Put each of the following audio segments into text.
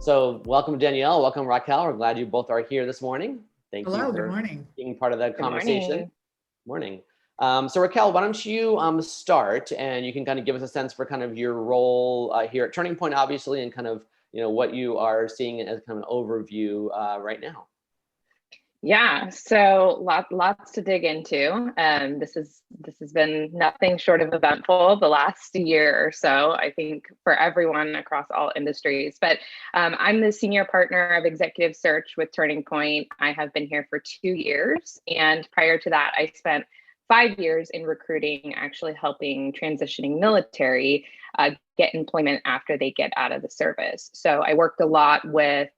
So welcome Danielle, welcome Raquel. We're glad you both are here this morning. Thank you Hello, good for morning. being part of that conversation. Morning. Morning. So Raquel, why don't you start, and you can kind of give us a sense for kind of your role here at Turning Point, obviously, and kind of what you are seeing as kind of an overview right now. Yeah, so lots to dig into. This has been nothing short of eventful the last year or so, I think, for everyone across all industries. But I'm the senior partner of executive search with Turning Point. I have been here for 2 years, and prior to that, I spent 5 years in recruiting, actually helping transitioning military get employment after they get out of the service. So I worked a lot with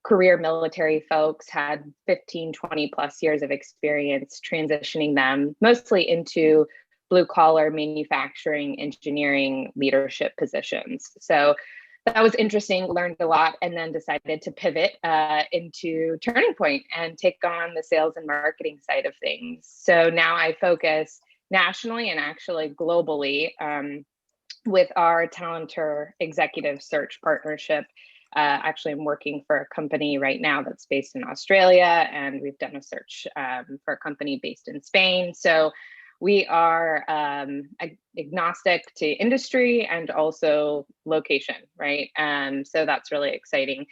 career military folks, had 15, 20 plus years of experience transitioning them mostly into blue collar manufacturing, engineering, leadership positions. So that was interesting, learned a lot, and then decided to pivot into Turning Point and take on the sales and marketing side of things. So now I focus nationally and actually globally with our Talentor executive search partnership. Actually, I'm working for a company right now that's based in Australia, and we've done a search for a company based in Spain. So we are agnostic to industry and also location, right? So that's really exciting.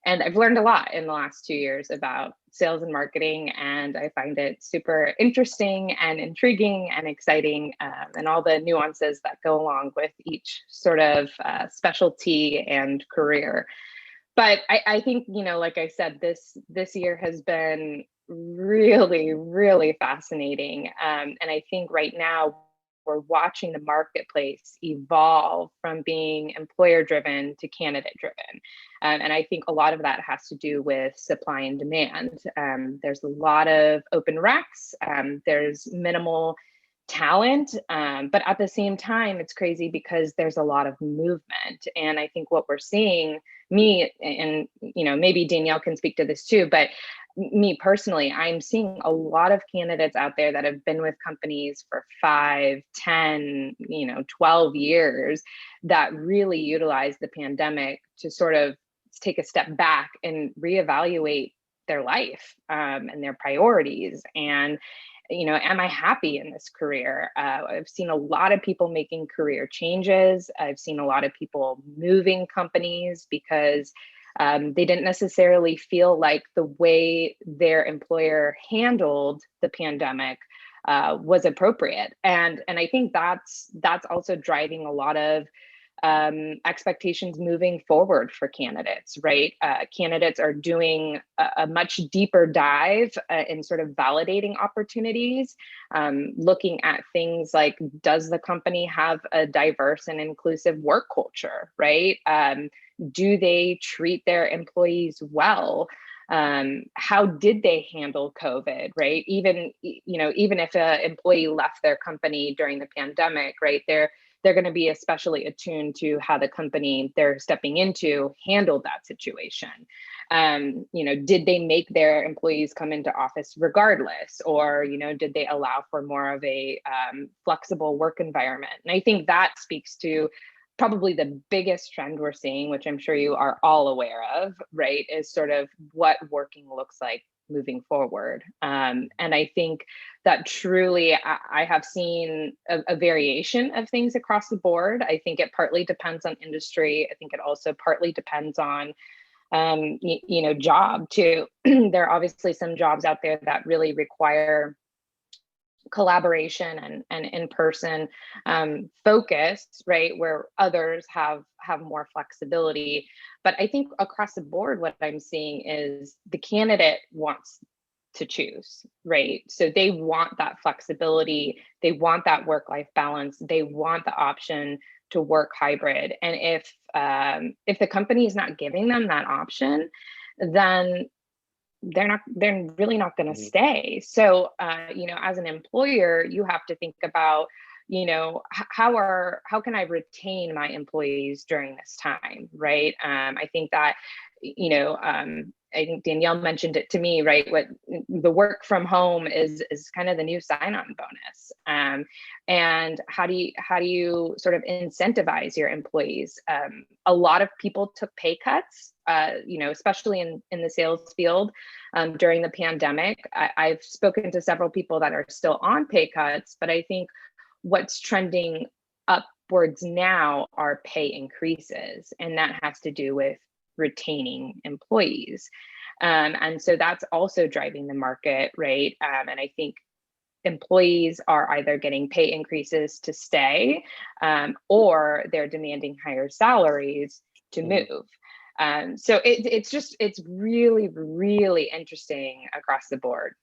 And I've learned a lot in the last 2 years about sales and marketing, and I find it super interesting and intriguing and exciting, and all the nuances that go along with each sort of specialty and career. But I think, like I said, this year has been really, really fascinating. And I think right now we're watching the marketplace evolve from being employer driven to candidate driven. And I think a lot of that has to do with supply and demand. There's a lot of open recs. There's minimal talent, but at the same time, it's crazy because there's a lot of movement. And I think what we're seeing, me and maybe Danielle can speak to this too, but me personally, I'm seeing a lot of candidates out there that have been with companies for 5, 10, 12 years that really utilize the pandemic to sort of take a step back and reevaluate their life and their priorities. And am I happy in this career? I've seen a lot of people making career changes. I've seen a lot of people moving companies because they didn't necessarily feel like the way their employer handled the pandemic was appropriate. And I think that's also driving a lot of expectations moving forward for candidates, right? Candidates are doing a much deeper dive in sort of validating opportunities, looking at things like, does the company have a diverse and inclusive work culture, right? Do they treat their employees well? How did they handle COVID, right? Even if an employee left their company during the pandemic, right, they're going to be especially attuned to how the company they're stepping into handled that situation. Did they make their employees come into office regardless, or did they allow for more of a flexible work environment? And I think that speaks to probably the biggest trend we're seeing, which I'm sure you are all aware of, right, is sort of what working looks like moving forward. And I think that truly I have seen a variation of things across the board. I think it partly depends on industry. I think it also partly depends on job too. There are obviously some jobs out there that really require collaboration and in-person focus, right, where others have more flexibility. But I think across the board, what I'm seeing is the candidate wants to choose, right? So they want that flexibility, they want that work-life balance, they want the option to work hybrid. And if the company is not giving them that option, then they're really not going to stay. So as an employer, you have to think about how can I retain my employees during this time, right? I think that I think Danielle mentioned it to me, right? What the work from home is kind of the new sign-on bonus. And how do you sort of incentivize your employees? A lot of people took pay cuts, especially in the sales field during the pandemic. I've spoken to several people that are still on pay cuts, but I think what's trending upwards now are pay increases, and that has to do with retaining employees. And so that's also driving the market, right? And I think employees are either getting pay increases to stay, or they're demanding higher salaries to move. So it's really, really interesting across the board.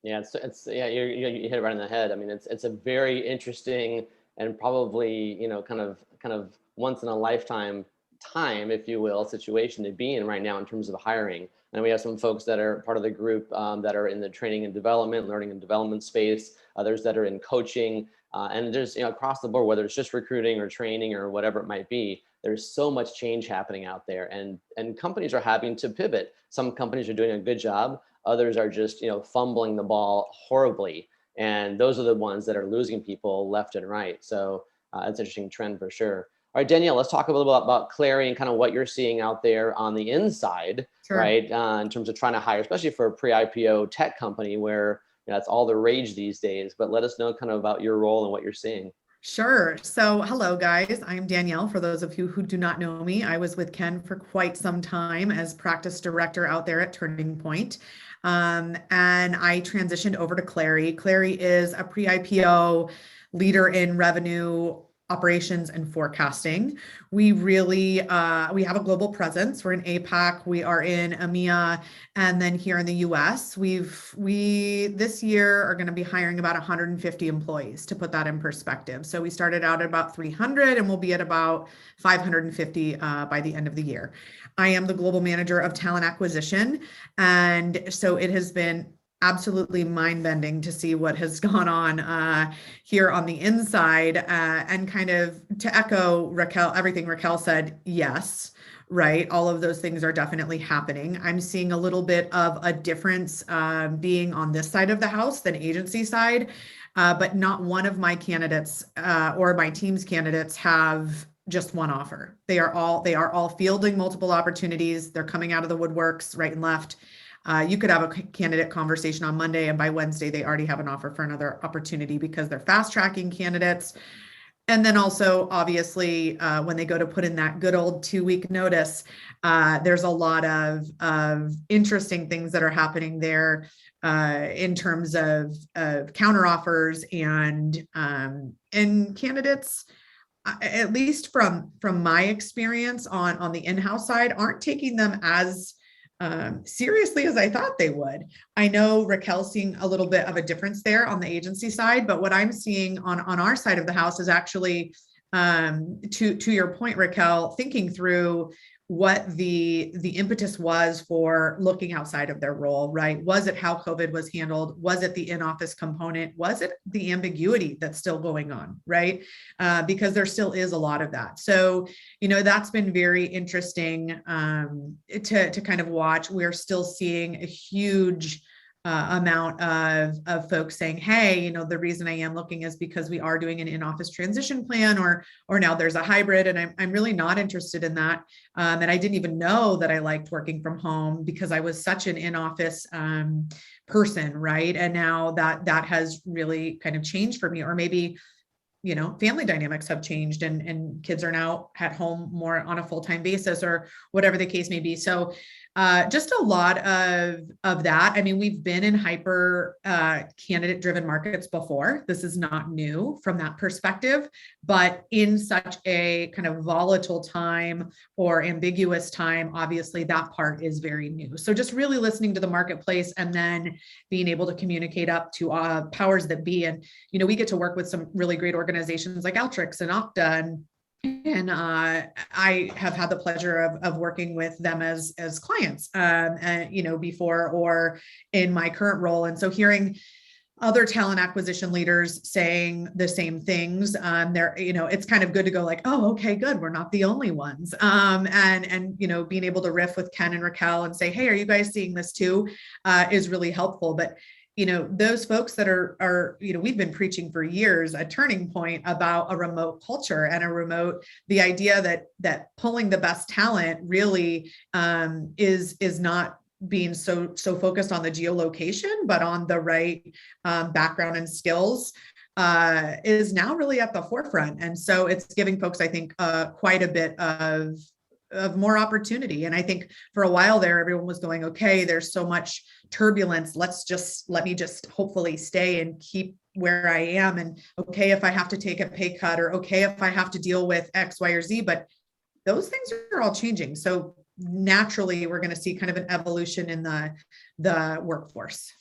Yeah, you hit it right on the head. I mean, it's a very interesting and probably, kind of once in a lifetime time, if you will, situation to be in right now in terms of hiring. And we have some folks that are part of the group that are in the training and development, learning and development space, others that are in coaching, and there's, across the board, whether it's just recruiting or training or whatever it might be, there's so much change happening out there, and companies are having to pivot. Some companies are doing a good job, others are just, fumbling the ball horribly. And those are the ones that are losing people left and right. So it's an interesting trend for sure. All right, Danielle, let's talk a little bit about Clari and kind of what you're seeing out there on the inside, sure. Right? In terms of trying to hire, especially for a pre-IPO tech company where that's all the rage these days. But let us know kind of about your role and what you're seeing. Sure. So hello, guys. I'm Danielle. For those of you who do not know me, I was with Ken for quite some time as practice director out there at TurningPoint. And I transitioned over to Clari. Clari is a pre-IPO leader in revenue operations and forecasting. We really, we have a global presence. We're in APAC, we are in EMEA, and then here in the US, we this year are going to be hiring about 150 employees, to put that in perspective. So we started out at about 300 and we'll be at about 550 by the end of the year. I am the global manager of talent acquisition. And so it has been absolutely mind-bending to see what has gone on here on the inside, and kind of to echo Raquel, everything Raquel said, yes, right? All of those things are definitely happening. I'm seeing a little bit of a difference being on this side of the house than agency side, but not one of my candidates or my team's candidates have just one offer. They are all fielding multiple opportunities. They're coming out of the woodworks right and left. You could have a candidate conversation on Monday, and by Wednesday, they already have an offer for another opportunity because they're fast tracking candidates. And then also, obviously, when they go to put in that good old 2-week notice, there's a lot of interesting things that are happening there in terms of counter offers and candidates. At least from my experience on the in-house side, aren't taking them as seriously as I thought they would. I know Raquel's seeing a little bit of a difference there on the agency side, but what I'm seeing on our side of the house is actually, to your point, Raquel, thinking through what the impetus was for looking outside of their role, right? Was it how COVID was handled? Was it the in-office component? Was it the ambiguity that's still going on, right? Because there still is a lot of that. So, that's been very interesting to kind of watch. We're still seeing a huge amount of folks saying, hey, the reason I am looking is because we are doing an in-office transition plan, or now there's a hybrid, and I'm really not interested in that. And I didn't even know that I liked working from home because I was such an in-office person, right? And now that has really kind of changed for me, or maybe family dynamics have changed and kids are now at home more on a full-time basis, or whatever the case may be. So just a lot of that. I mean, we've been in hyper candidate driven markets before. This is not new from that perspective, but in such a kind of volatile time or ambiguous time, obviously that part is very new. So just really listening to the marketplace and then being able to communicate up to powers that be. And, we get to work with some really great organizations like Alteryx and Okta, and I have had the pleasure of working with them as clients, before or in my current role. And so hearing other talent acquisition leaders saying the same things. They're, it's kind of good to go like, oh, okay, good. We're not the only ones. And being able to riff with Ken and Raquel and say, hey, are you guys seeing this too? Is really helpful. But those folks that are, we've been preaching for years at Turning Point about a remote culture and the idea that pulling the best talent really is not being so focused on the geolocation, but on the right background and skills is now really at the forefront. And so it's giving folks, I think, quite a bit of more opportunity. And I think for a while there, everyone was going, okay, there's so much turbulence. Let me just hopefully stay and keep where I am. And okay, if I have to take a pay cut, or okay, if I have to deal with X, Y, or Z, but those things are all changing. So naturally, we're going to see kind of an evolution in the workforce.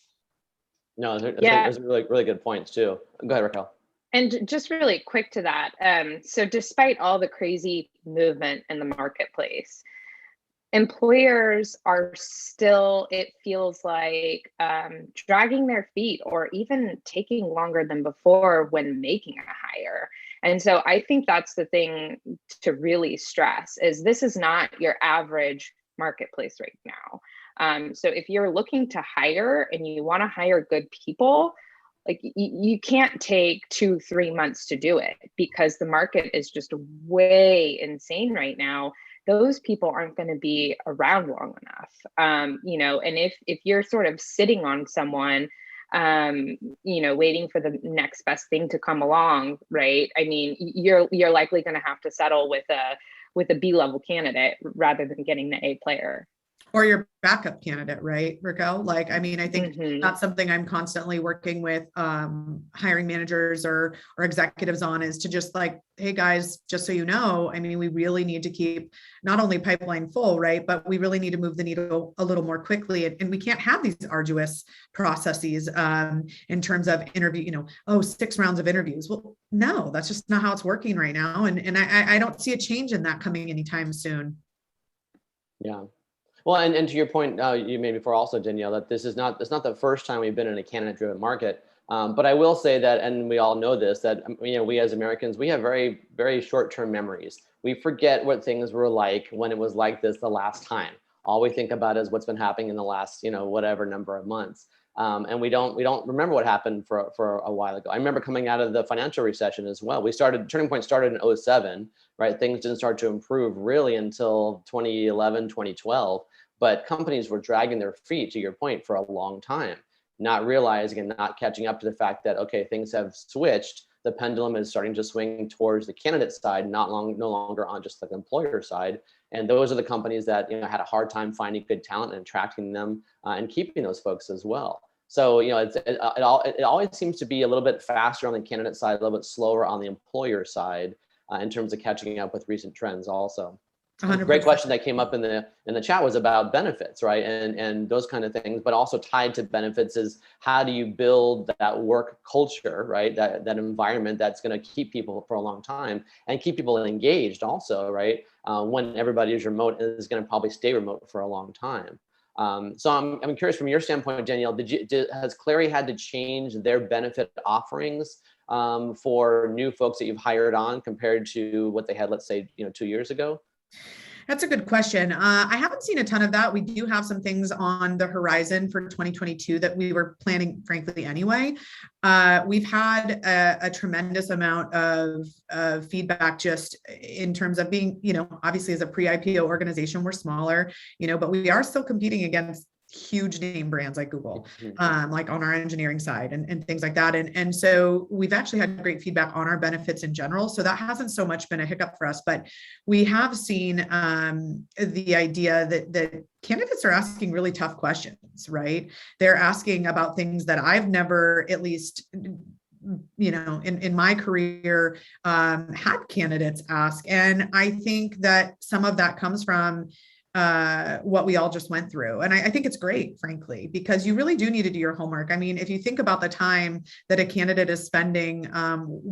No, there's really, really good points too. Go ahead, Raquel. And just really quick to that. So despite all the crazy movement in the marketplace, employers are still, it feels like, dragging their feet or even taking longer than before when making a hire. And so I think that's the thing to really stress is this is not your average marketplace right now. So if you're looking to hire and you want to hire good people, like you can't take 2-3 months to do it because the market is just way insane right now. Those people aren't going to be around long enough. And if you're sort of sitting on someone, waiting for the next best thing to come along, right? I mean, you're likely going to have to settle with a B-level candidate rather than getting the A player. Or your backup candidate, right, Raquel? Like, I mean, I think that's something I'm constantly working with hiring managers or executives on, is to just like, hey guys, just so you know, I mean, we really need to keep not only pipeline full, right, but we really need to move the needle a little more quickly. And we can't have these arduous processes in terms of interview, 6 rounds of interviews. Well, no, that's just not how it's working right now. And I don't see a change in that coming anytime soon. Yeah. Well, and to your point, you made before also, Danielle, that it's not the first time we've been in a candidate-driven market. But I will say that, and we all know this, that we as Americans, we have very, very short-term memories. We forget what things were like when it was like this the last time. All we think about is what's been happening in the last, whatever number of months. And we don't remember what happened for a while ago. I remember coming out of the financial recession as well. Turning Point started in 2007, right? Things didn't start to improve really until 2011, 2012. But companies were dragging their feet, to your point, for a long time, not realizing and not catching up to the fact that, okay, things have switched. The pendulum is starting to swing towards the candidate side, no longer on just the employer side. And those are the companies that had a hard time finding good talent and attracting them and keeping those folks as well. So it always seems to be a little bit faster on the candidate side, a little bit slower on the employer side in terms of catching up with recent trends also. 100%. Great question that came up in the chat was about benefits, right? And those kind of things, but also tied to benefits is how do you build that work culture, right? That environment that's going to keep people for a long time and keep people engaged also, right? When everybody is remote, is going to probably stay remote for a long time. So I'm curious from your standpoint, Danielle, has Clari had to change their benefit offerings for new folks that you've hired on compared to what they had, let's say, 2 years ago? That's a good question. I haven't seen a ton of that. We do have some things on the horizon for 2022 that we were planning, frankly, anyway. We've had a tremendous amount of feedback just in terms of being, obviously as a pre-IPO organization, we're smaller, but we are still competing against huge name brands like Google, like on our engineering side and things like that. And so we've actually had great feedback on our benefits in general. So that hasn't so much been a hiccup for us, but we have seen the idea that candidates are asking really tough questions, right? They're asking about things that I've never, at least in my career, had candidates ask. And I think that some of that comes from what we all just went through. And I think it's great, frankly, because you really do need to do your homework. I mean, if you think about the time that a candidate is spending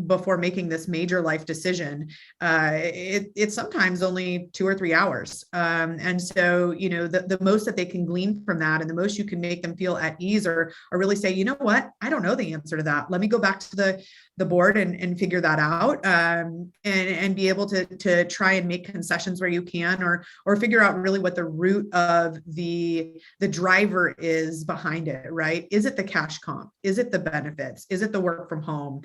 before making this major life decision, it's sometimes only 2 or 3 hours. And so, you know, the most that they can glean from that, and the most you can make them feel at ease, or really say, you know what, I don't know the answer to that. Let me go back to the board and figure that out, and be able to try and make concessions where you can, or figure out really what the root of the driver is behind it, right? Is it the cash comp? Is it the benefits? Is it the work from home?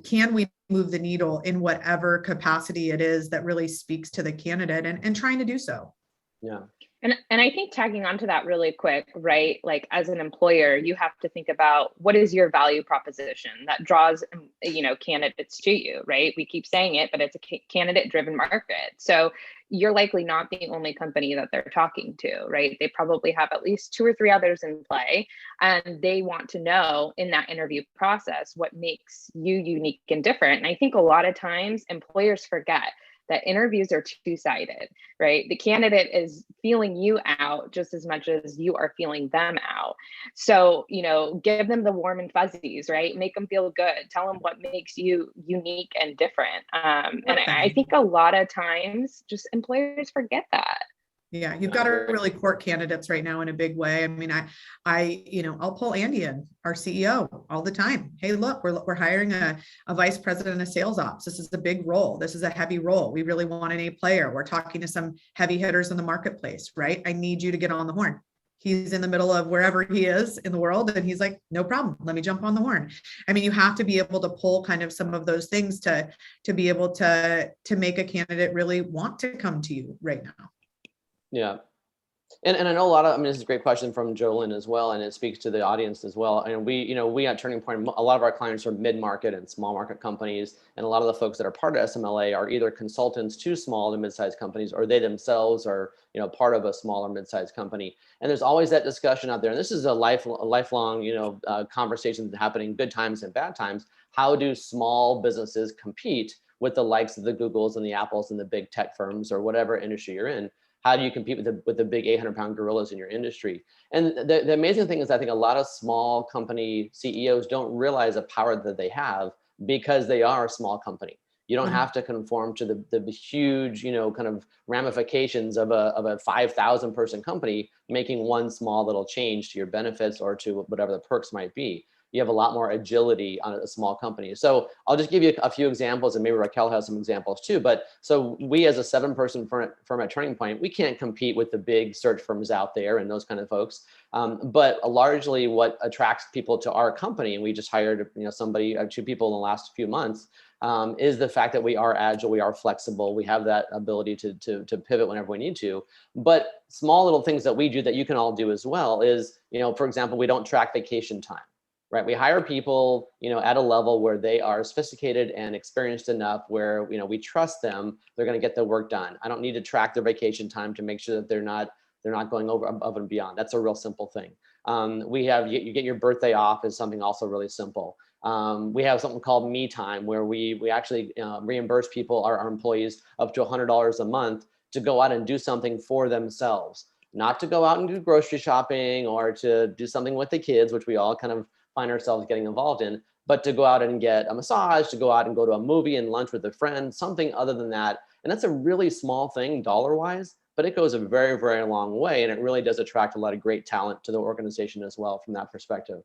Can we move the needle in whatever capacity it is that really speaks to the candidate, and trying to do so? Yeah. And I think tagging onto that really quick, right? Like as an employer, you have to think about what is your value proposition that draws, you know, candidates to you, right? We keep saying it, but it's a candidate driven market. So you're likely not the only company that they're talking to, right? They probably have at least 2 or 3 others in play, and they want to know in that interview process what makes you unique and different. And I think a lot of times employers forget that interviews are two-sided, right? The candidate is feeling you out just as much as you are feeling them out. So, you know, give them the warm and fuzzies, right? Make them feel good. Tell them what makes you unique and different. And I think a lot of times just employers forget that. Yeah, you've got to really court candidates right now in a big way. I mean, you know, I'll pull Andy in, our CEO, all the time. Hey, look, we're hiring a vice president of sales ops. This is a big role. This is a heavy role. We really want an A player. We're talking to some heavy hitters in the marketplace, right? I need you to get on the horn. He's in the middle of wherever he is in the world, and he's like, no problem, let me jump on the horn. I mean, you have to be able to pull kind of some of those things to be able to make a candidate really want to come to you right now. Yeah. And I know a lot of, I mean, this is a great question from Jolyn as well, and it speaks to the audience as well. And we at Turning Point, a lot of our clients are mid-market and small market companies. And a lot of the folks that are part of SMLA are either consultants to small to mid-sized companies, or they themselves are, you know, part of a small or mid-sized company. And there's always that discussion out there. And this is a lifelong, you know, conversation that's happening, good times and bad times. How do small businesses compete with the likes of the Googles and the Apples and the big tech firms, or whatever industry you're in? How do you compete with the big 800-pound gorillas in your industry? And the amazing thing is, I think a lot of small company CEOs don't realize the power that they have, because they are a small company. You don't have to conform to the huge, you know, kind of ramifications of a 5,000 person company making one small little change to your benefits or to whatever the perks might be. You have a lot more agility on a small company. So I'll just give you a few examples, and maybe Raquel has some examples too. But so we, as a 7-person firm at Turning Point, we can't compete with the big search firms out there and those kind of folks. But largely what attracts people to our company, and we just hired, you know, somebody, 2 people in the last few months, is the fact that we are agile, we are flexible, we have that ability to pivot whenever we need to. But small little things that we do that you can all do as well is, you know, for example, we don't track vacation time. Right, we hire people, you know, at a level where they are sophisticated and experienced enough where, you know, we trust them, they're going to get the work done. I don't need to track their vacation time to make sure that they're not going over above and beyond. That's a real simple thing. We have, you get your birthday off is something also really simple. We have something called Me Time, where we actually reimburse people, our employees, up to $100 a month to go out and do something for themselves, not to go out and do grocery shopping or to do something with the kids, which we all kind of find ourselves getting involved in, but to go out and get a massage, to go out and go to a movie and lunch with a friend, something other than that. And that's a really small thing dollar-wise, but it goes a very, very long way. And it really does attract a lot of great talent to the organization as well from that perspective.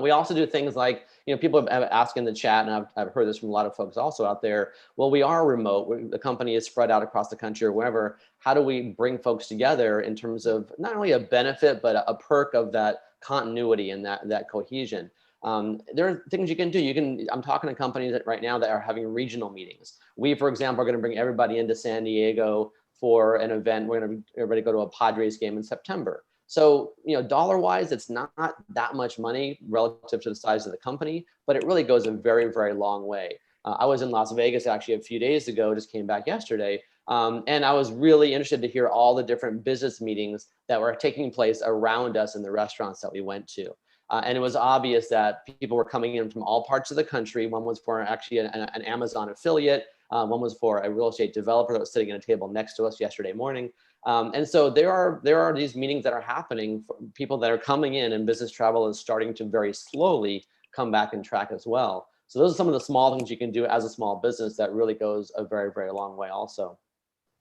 We also do things like, you know, people have asked in the chat, and I've heard this from a lot of folks also out there. Well, we are remote. The company is spread out across the country or wherever. How do we bring folks together in terms of not only a benefit, but a perk of that continuity and that cohesion? There are things you can do. I'm talking to companies right now that are having regional meetings. We, for example, are going to bring everybody into San Diego for an event. We're going to everybody go to a Padres game in September. So, you know, dollar-wise, it's not that much money relative to the size of the company, but it really goes a very, very long way. I was in Las Vegas actually a few days ago, just came back yesterday, and I was really interested to hear all the different business meetings that were taking place around us in the restaurants that we went to. And it was obvious that people were coming in from all parts of the country. One was for actually an Amazon affiliate. One was for a real estate developer that was sitting at a table next to us yesterday morning. And so there are these meetings that are happening for people that are coming in, and business travel is starting to very slowly come back and track as well. So those are some of the small things you can do as a small business that really goes a very, very long way also.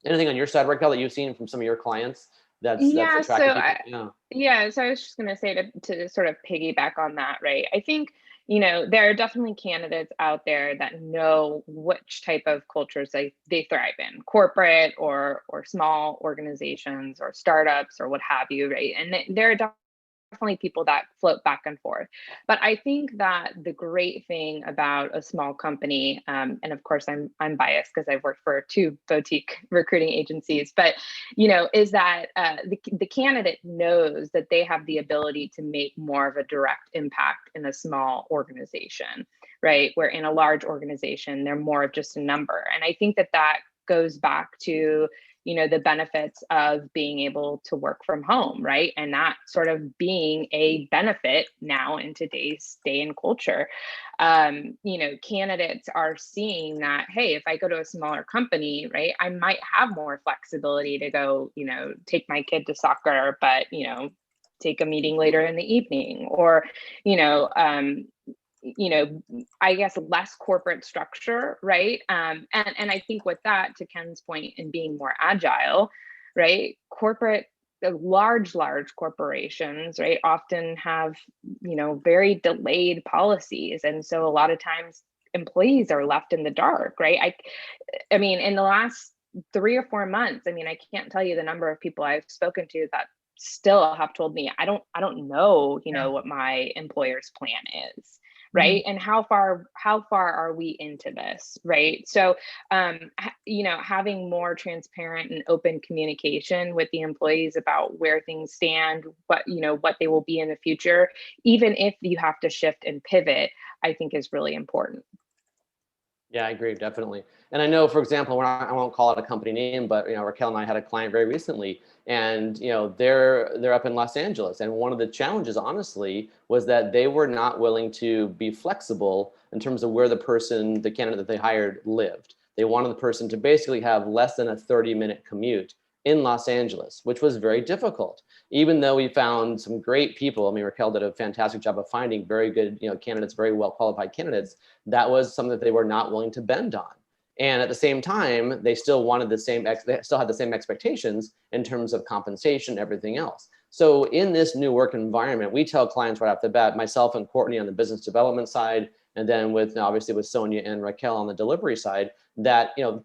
Anything on your side, Raquel, that you've seen from some of your clients that's Yeah, attracted so people? so I was just going to say to sort of piggyback on that, right? I think, you know, there are definitely candidates out there that know which type of cultures they thrive in, corporate or small organizations or startups or what have you, right? And there are definitely people that float back and forth. But I think that the great thing about a small company, and of course I'm biased because I've worked for 2 boutique recruiting agencies, but you know, is that the candidate knows that they have the ability to make more of a direct impact in a small organization, right? Where in a large organization, they're more of just a number. And I think that that goes back to, you know, the benefits of being able to work from home, right? And that sort of being a benefit now in today's day and culture. You know, candidates are seeing that, hey, if I go to a smaller company, right, I might have more flexibility to go, you know, take my kid to soccer, but, you know, take a meeting later in the evening, or, you know, I guess less corporate structure, right? And I think with that, to Ken's point in being more agile, right? Large corporations, right, often have, you know, very delayed policies, and so a lot of times employees are left in the dark, right? I mean, in the last 3 or 4 months, I mean, I can't tell you the number of people I've spoken to that still have told me, I don't know, you know, what my employer's plan is. Right. And how far are we into this? Right. So, you know, having more transparent and open communication with the employees about where things stand, what they will be in the future, even if you have to shift and pivot, I think is really important. Yeah, I agree, definitely. And I know, for example, I won't call it a company name, but, you know, Raquel and I had a client very recently, and, you know, they're up in Los Angeles. And one of the challenges, honestly, was that they were not willing to be flexible in terms of where the candidate that they hired lived. They wanted the person to basically have less than a 30-minute commute in Los Angeles, which was very difficult. Even though we found some great people, I mean, Raquel did a fantastic job of finding very good, you know, candidates, very well qualified candidates. That was something that they were not willing to bend on. And at the same time, they still wanted they still had the same expectations in terms of compensation and everything else. So in this new work environment, we tell clients right off the bat, myself and Courtney on the business development side, and then obviously with Sonia and Raquel on the delivery side, that, you know,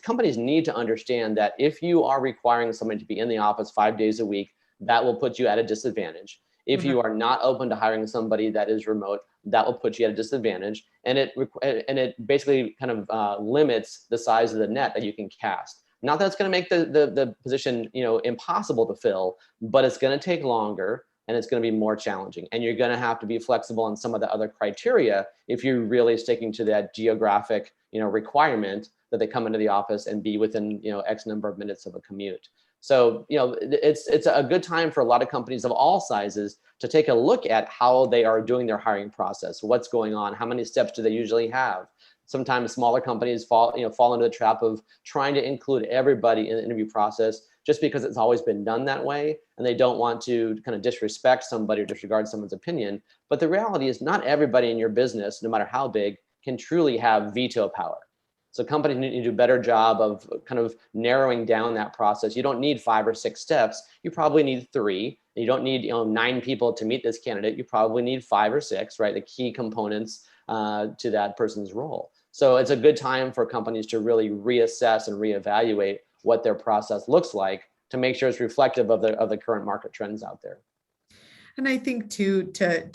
companies need to understand that if you are requiring someone to be in the office 5 days a week, that will put you at a disadvantage. If you are not open to hiring somebody that is remote, that will put you at a disadvantage. And it basically kind of limits the size of the net that you can cast. Not that it's going to make the position, you know, impossible to fill, but it's going to take longer and it's going to be more challenging. And you're going to have to be flexible on some of the other criteria if you're really sticking to that geographic, you know, requirement that they come into the office and be within, you know, X number of minutes of a commute. So, you know, it's a good time for a lot of companies of all sizes to take a look at how they are doing their hiring process. What's going on? How many steps do they usually have? Sometimes smaller companies fall into the trap of trying to include everybody in the interview process just because it's always been done that way, and they don't want to kind of disrespect somebody or disregard someone's opinion. But the reality is not everybody in your business, no matter how big, can truly have veto power. So companies need to do a better job of kind of narrowing down that process. You don't need 5 or 6 steps. You probably need 3. You don't need 9 people to meet this candidate. You probably need 5 or 6, right? The key components to that person's role. So it's a good time for companies to really reassess and reevaluate what their process looks like to make sure it's reflective of the current market trends out there. And I think to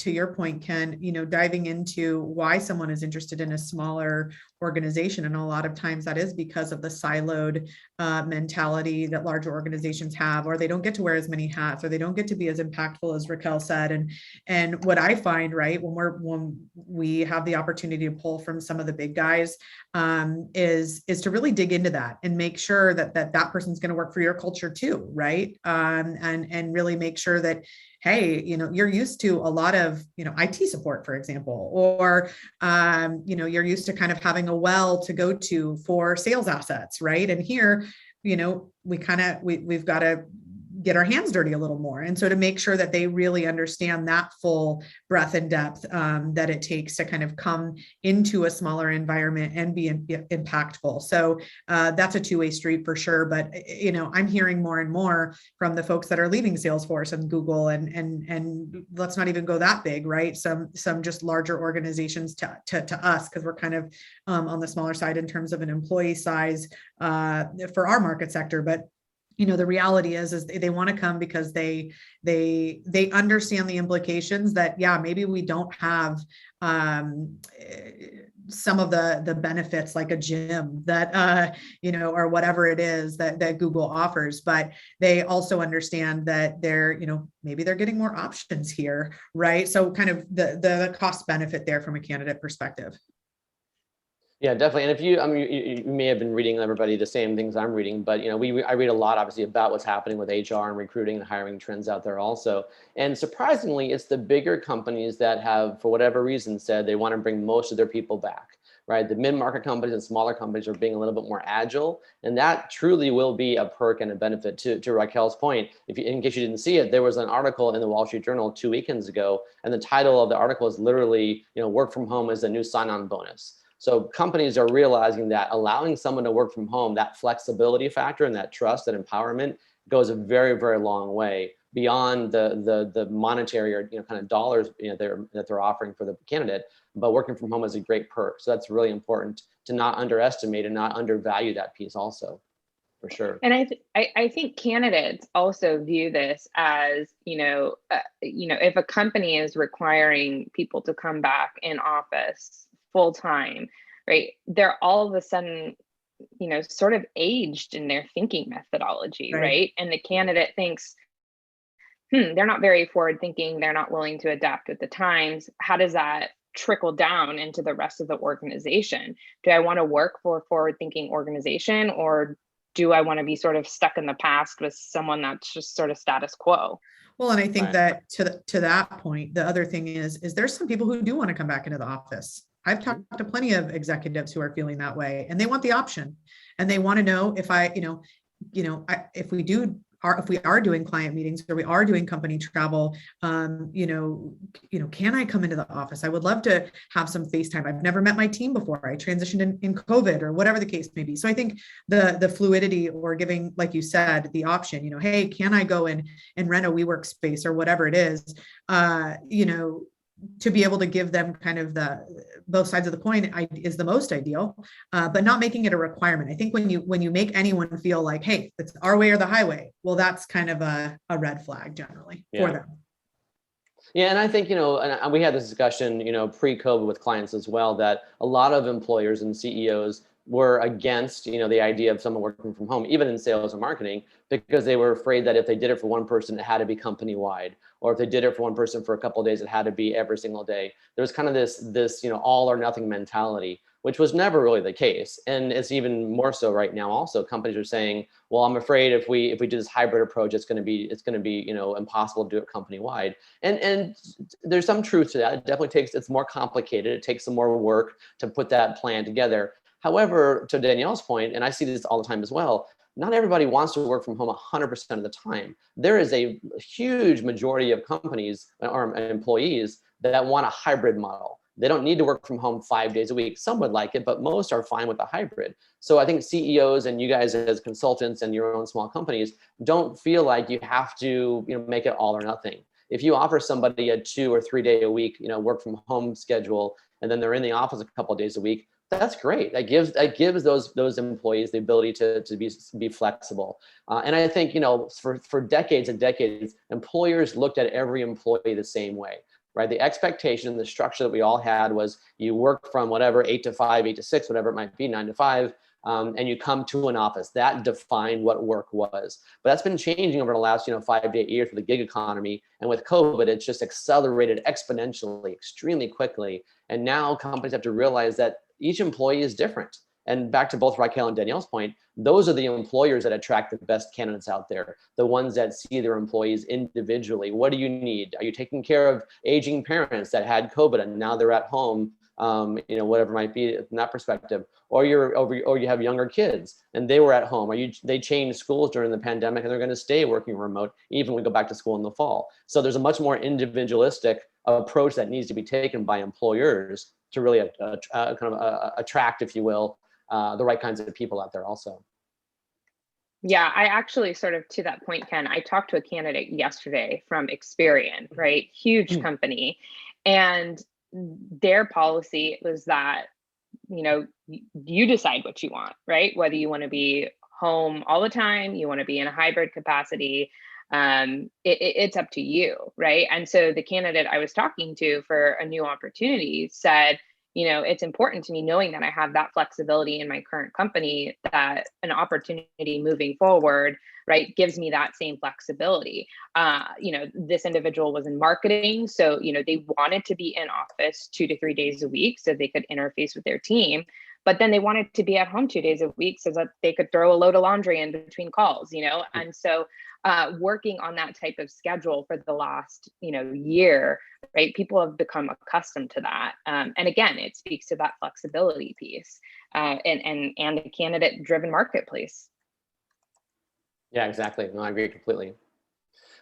your point, Ken, you know, diving into why someone is interested in a smaller organization, and a lot of times that is because of the siloed mentality that larger organizations have, or they don't get to wear as many hats, or they don't get to be as impactful as Raquel said. And what I find, right, when we have the opportunity to pull from some of the big guys, is to really dig into that and make sure that person's going to work for your culture too, right? And really make sure that, hey, you know, you're used to a lot of, you know, IT support, for example, or, you know, you're used to kind of having a well to go to for sales assets, right? And here, we've got to get our hands dirty a little more. And so to make sure that they really understand that full breadth and depth that it takes to kind of come into a smaller environment and be impactful. So that's a two-way street for sure. But, I'm hearing more and more from the folks that are leaving Salesforce and Google and let's not even go that big, right? Some just larger organizations to us, because we're kind of on the smaller side in terms of an employee size for our market sector. But the reality is they want to come because they understand the implications that, maybe we don't have some of the benefits like a gym that, or whatever it is that Google offers, but they also understand that maybe they're getting more options here, right? So kind of the cost benefit there from a candidate perspective. Yeah, definitely. And if you may have been reading, everybody, the same things I'm reading, but I read a lot, obviously, about what's happening with HR and recruiting and hiring trends out there also. And surprisingly, it's the bigger companies that have, for whatever reason, said they want to bring most of their people back, right? The mid-market companies and smaller companies are being a little bit more agile, and that truly will be a perk and a benefit. To Raquel's point, in case you didn't see it, there was an article in the Wall Street Journal 2 weekends ago, and the title of the article is literally, work from home is a new sign-on bonus. So companies are realizing that allowing someone to work from home, that flexibility factor and that trust and empowerment goes a very, very long way beyond the monetary or kind of dollars that they're offering for the candidate. But working from home is a great perk. So that's really important to not underestimate and not undervalue that piece also, for sure. And I think candidates also view this as, if a company is requiring people to come back in office full time, right? They're all of a sudden, sort of aged in their thinking methodology, right? And the candidate thinks, they're not very forward thinking. They're not willing to adapt with the times. How does that trickle down into the rest of the organization? Do I want to work for a forward thinking organization, or do I want to be sort of stuck in the past with someone that's just sort of status quo? Well, and I think that to that point, the other thing is there's some people who do want to come back into the office. I've talked to plenty of executives who are feeling that way, and they want the option, and they want to know if if we are doing client meetings or we are doing company travel, can I come into the office? I would love to have some FaceTime. I've never met my team before. I transitioned in COVID or whatever the case may be. So I think the fluidity, or giving, like you said, the option, hey, can I go and rent a WeWork space or whatever it is, to be able to give them kind of both sides of the coin is the most ideal, but not making it a requirement. I think when you make anyone feel like, hey, it's our way or the highway, well, that's kind of a red flag generally for them. Yeah, and I think, and we had this discussion, pre-COVID with clients as well, that a lot of employers and CEOs were against, the idea of someone working from home, even in sales and marketing, because they were afraid that if they did it for one person, it had to be company-wide, or if they did it for one person for a couple of days, it had to be every single day. There was kind of this all or nothing mentality, which was never really the case, and it's even more so right now. Also, companies are saying, well, I'm afraid if we do this hybrid approach, it's going to be impossible to do it company-wide, and there's some truth to that. It definitely it's more complicated. It takes some more work to put that plan together. However, to Danielle's point, and I see this all the time as well, not everybody wants to work from home 100% of the time. There is a huge majority of companies or employees that want a hybrid model. They don't need to work from home 5 days a week. Some would like it, but most are fine with a hybrid. So I think CEOs and you guys as consultants and your own small companies don't feel like you have to make it all or nothing. If you offer somebody a 2 or 3 day a week work from home schedule, and then they're in the office a couple of days a week, that's great. That gives those employees the ability to be flexible. And I think for decades and decades, employers looked at every employee the same way, right? The expectation and the structure that we all had was you work from whatever 8 to 5, 8 to 6, whatever it might be, 9 to 5, and you come to an office. That defined what work was. But that's been changing over the last 5 to 8 years with the gig economy, and with COVID, it's just accelerated exponentially, extremely quickly. And now companies have to realize that each employee is different. And back to both Raquel and Danielle's point, those are the employers that attract the best candidates out there, the ones that see their employees individually. What do you need? Are you taking care of aging parents that had COVID and now they're at home whatever it might be from that perspective, or you have younger kids and they were at home, or they changed schools during the pandemic and they're going to stay working remote even when we go back to school in the fall. So there's a much more individualistic approach that needs to be taken by employers to really attract, if you will, the right kinds of people out there also. Yeah, I actually sort of, to that point, Ken, I talked to a candidate yesterday from Experian, right? Huge company. And their policy was that, you decide what you want, right? Whether you want to be home all the time, you want to be in a hybrid capacity, it's up to you, right? And so the candidate I was talking to for a new opportunity said, it's important to me knowing that I have that flexibility in my current company, that an opportunity moving forward, right, gives me that same flexibility. This individual was in marketing, so, they wanted to be in office 2 to 3 days a week so they could interface with their team. But then they wanted to be at home 2 days a week so that they could throw a load of laundry in between calls, and so working on that type of schedule for the last, year, right? People have become accustomed to that. And again, it speaks to that flexibility piece and a candidate driven marketplace. Yeah, exactly. No, I agree completely.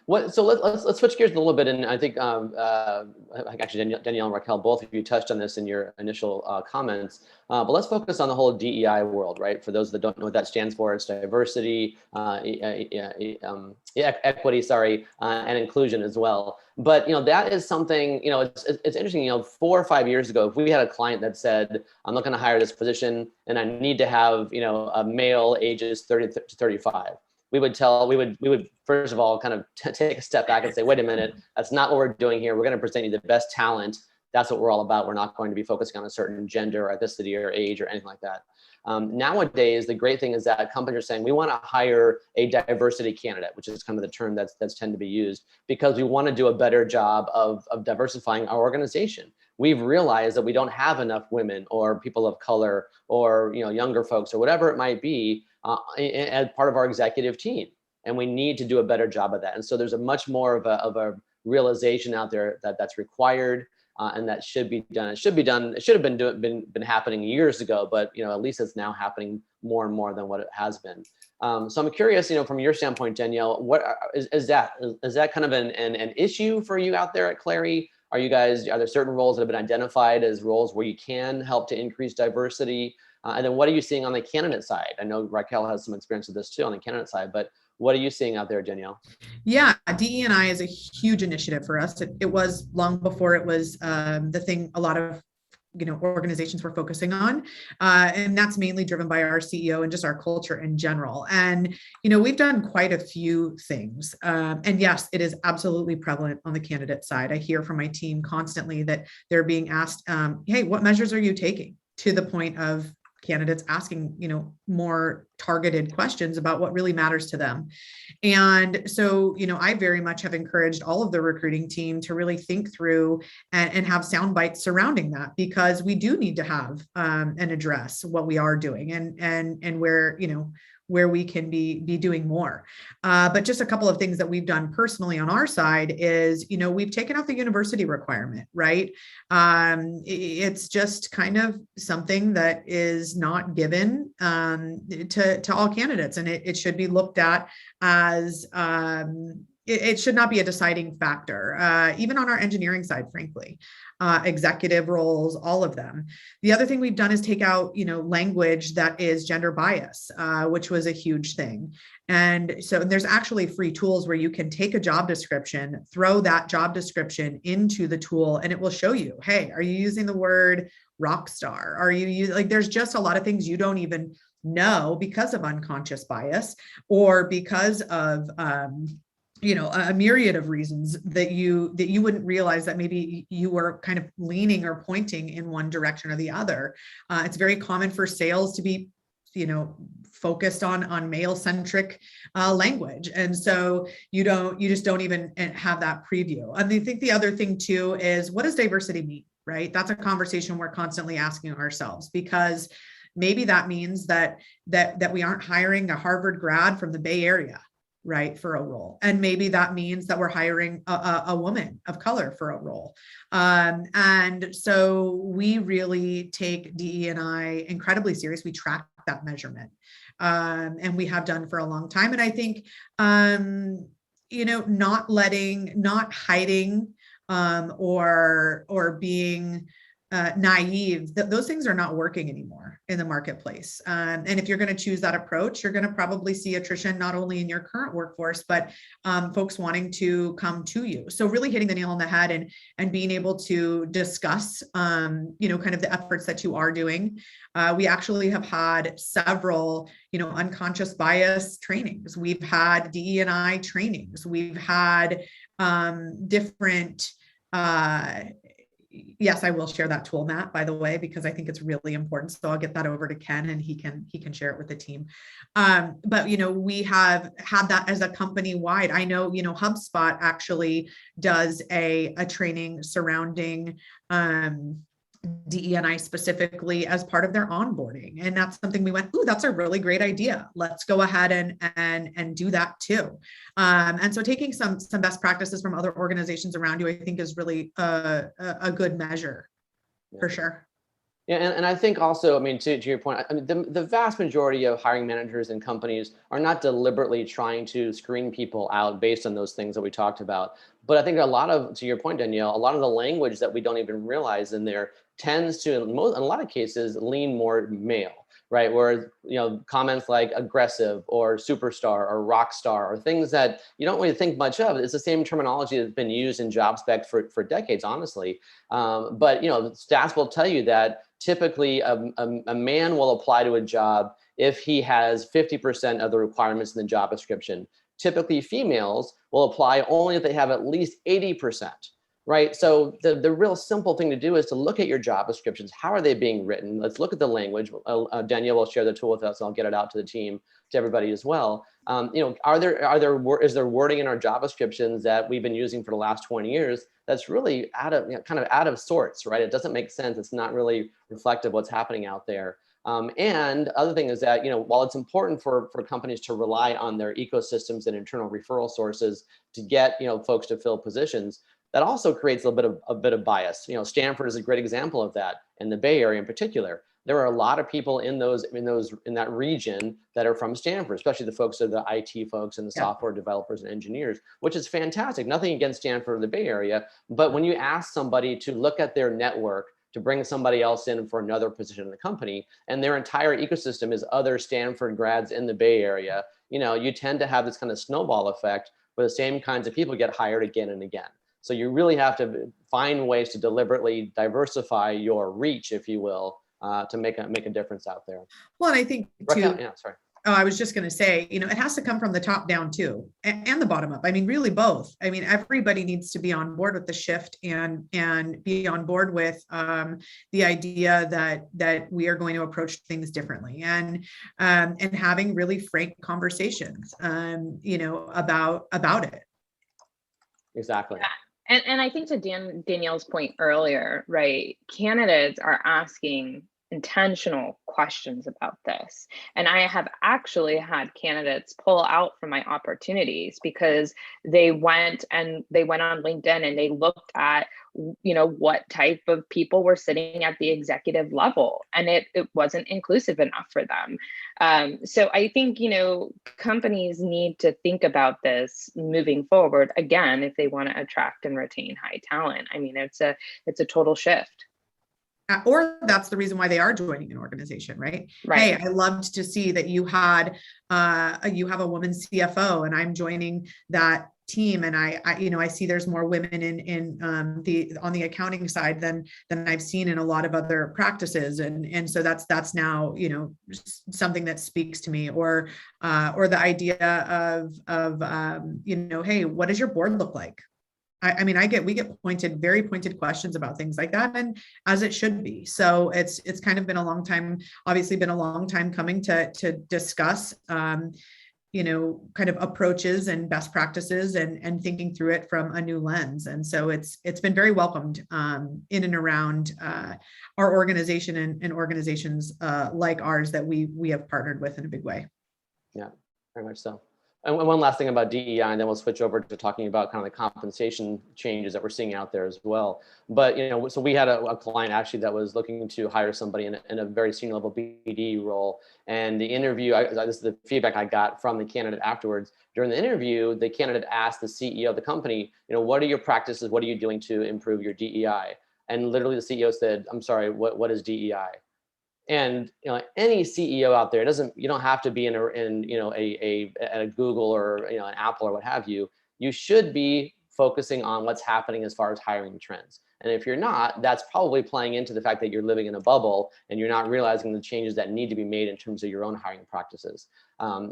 So let's switch gears a little bit, and I think actually Danielle and Raquel, both of you touched on this in your initial comments, but let's focus on the whole DEI world, right? For those that don't know what that stands for, it's diversity, equity, and inclusion as well. But that is something, it's interesting. 4 or 5 years ago, if we had a client that said, I'm looking to hire this position, and I need to have a male ages 30 to 35. We would first of all kind of take a step back and say, wait a minute, that's not what we're doing here. We're going to present you the best talent. That's what we're all about. We're not going to be focusing on a certain gender or ethnicity or age or anything like that. Nowadays, the great thing is that companies are saying we want to hire a diversity candidate, which is kind of the term that's tend to be used, because we want to do a better job of diversifying our organization. We've realized that we don't have enough women or people of color or younger folks or whatever it might be as part of our executive team, and we need to do a better job of that. And so there's a much more of a realization out there that's required, and that should be done. It should have been happening years ago, but at least it's now happening more and more than what it has been. So I'm curious, from your standpoint, Danielle, what is that kind of an issue for you out there at Clari? Are there certain roles that have been identified as roles where you can help to increase diversity? And then what are you seeing on the candidate side? I know Raquel has some experience with this too on the candidate side, but what are you seeing out there, Danielle? Yeah, DE&I is a huge initiative for us. It was long before it was the thing a lot of organizations were focusing on. And that's mainly driven by our CEO and just our culture in general. And, we've done quite a few things. And yes, it is absolutely prevalent on the candidate side. I hear from my team constantly that they're being asked, hey, what measures are you taking? To the point of candidates asking, more targeted questions about what really matters to them. And so, I very much have encouraged all of the recruiting team to really think through and have sound bites surrounding that, because we do need to have and address what we are doing and where we can be doing more. But just a couple of things that we've done personally on our side is, we've taken out the university requirement, right? It's just kind of something that is not given to all candidates, and it should be looked at as it should not be a deciding factor, even on our engineering side, frankly. Executive roles, all of them. The other thing we've done is take out, language that is gender bias, which was a huge thing. And so there's actually free tools where you can take a job description, throw that job description into the tool, and it will show you, hey, are you using the word rock star? Are you using, there's just a lot of things you don't even know because of unconscious bias or because of, a myriad of reasons that you wouldn't realize that maybe you were kind of leaning or pointing in one direction or the other. It's very common for sales to be, focused on male centric language. And so you just don't even have that preview. And I think the other thing too is, what does diversity mean, right? That's a conversation we're constantly asking ourselves, because maybe that means that we aren't hiring a Harvard grad from the Bay Area. right, for a role. And maybe that means that we're hiring a woman of color for a role. And so we really take DE&I incredibly serious. We track that measurement. And we have done for a long time. And I think, not hiding or being naive, those things are not working anymore in the marketplace. And if you're going to choose that approach, you're going to probably see attrition not only in your current workforce, but folks wanting to come to you. So really hitting the nail on the head and being able to discuss, kind of the efforts that you are doing. We actually have had several, unconscious bias trainings. We've had DE&I trainings. We've had different, yes, I will share that tool, Matt, by the way, because I think it's really important. So I'll get that over to Ken and he can share it with the team. But, we have had that as a company wide. I know, HubSpot actually does a training surrounding DE&I specifically as part of their onboarding. And that's something we went, ooh, that's a really great idea. Let's go ahead and do that too. And so taking some best practices from other organizations around you, I think is really a good measure for sure. Yeah, and I think also, to your point, the vast majority of hiring managers and companies are not deliberately trying to screen people out based on those things that we talked about. But I think to your point, Danielle, a lot of the language that we don't even realize in there tends to, in a lot of cases, lean more male, right? Where, comments like aggressive or superstar or rock star or things that you don't really think much of. It's the same terminology that's been used in job specs for decades, honestly. But, stats will tell you that typically a man will apply to a job if he has 50% of the requirements in the job description. Typically females will apply only if they have at least 80%, right? So the real simple thing to do is to look at your job descriptions. How are they being written? Let's look at the language. Danielle will share the tool with us and I'll get it out to the team, to everybody as well. Is there wording in our job descriptions that we've been using for the last 20 years that's really out of sorts, right? It doesn't make sense. It's not really reflective of what's happening out there. And the other thing is that, while it's important for companies to rely on their ecosystems and internal referral sources to get, folks to fill positions, that also creates a bit of bias. Stanford is a great example of that, and the Bay Area in particular. There are a lot of people in that region that are from Stanford, especially the folks that are the IT folks and the software developers and engineers, which is fantastic. Nothing against Stanford or the Bay Area, but when you ask somebody to look at their network to bring somebody else in for another position in the company, and their entire ecosystem is other Stanford grads in the Bay Area, you tend to have this kind of snowball effect where the same kinds of people get hired again and again. So you really have to find ways to deliberately diversify your reach, if you will, to make a difference out there. Well, and I think Raquel, yeah, sorry. Oh, I was just going to say, it has to come from the top down too, and the bottom up. Really both. Everybody needs to be on board with the shift and be on board with the idea that we are going to approach things differently and having really frank conversations, about it. Exactly. Yeah. And I think to Danielle's point earlier, right? Candidates are asking intentional questions about this. And I have actually had candidates pull out from my opportunities because they went on LinkedIn and they looked at, what type of people were sitting at the executive level, and it wasn't inclusive enough for them. So I think, companies need to think about this moving forward, again, if they want to attract and retain high talent. It's a total shift. Or that's the reason why they are joining an organization, right? Right. Hey, I loved to see that you have a woman CFO, and I'm joining that team, and I see there's more women on the accounting side than I've seen in a lot of other practices, and so that's now something that speaks to me, or the idea of hey, what does your board look like? We get very pointed questions about things like that, and as it should be. So it's kind of been a long time coming to discuss, kind of approaches and best practices and thinking through it from a new lens. And so it's been very welcomed in and around our organization and organizations like ours that we have partnered with in a big way. Yeah, very much so. And one last thing about DEI, and then we'll switch over to talking about kind of the compensation changes that we're seeing out there as well. But, so we had a client actually that was looking to hire somebody in a very senior level BD role. And the interview, this is the feedback I got from the candidate afterwards. During the interview, the candidate asked the CEO of the company, what are your practices? What are you doing to improve your DEI? And literally the CEO said, I'm sorry, what is DEI? And any CEO out there, you don't have to be in a Google or an Apple or what have you. You should be focusing on what's happening as far as hiring trends. And if you're not, that's probably playing into the fact that you're living in a bubble and you're not realizing the changes that need to be made in terms of your own hiring practices.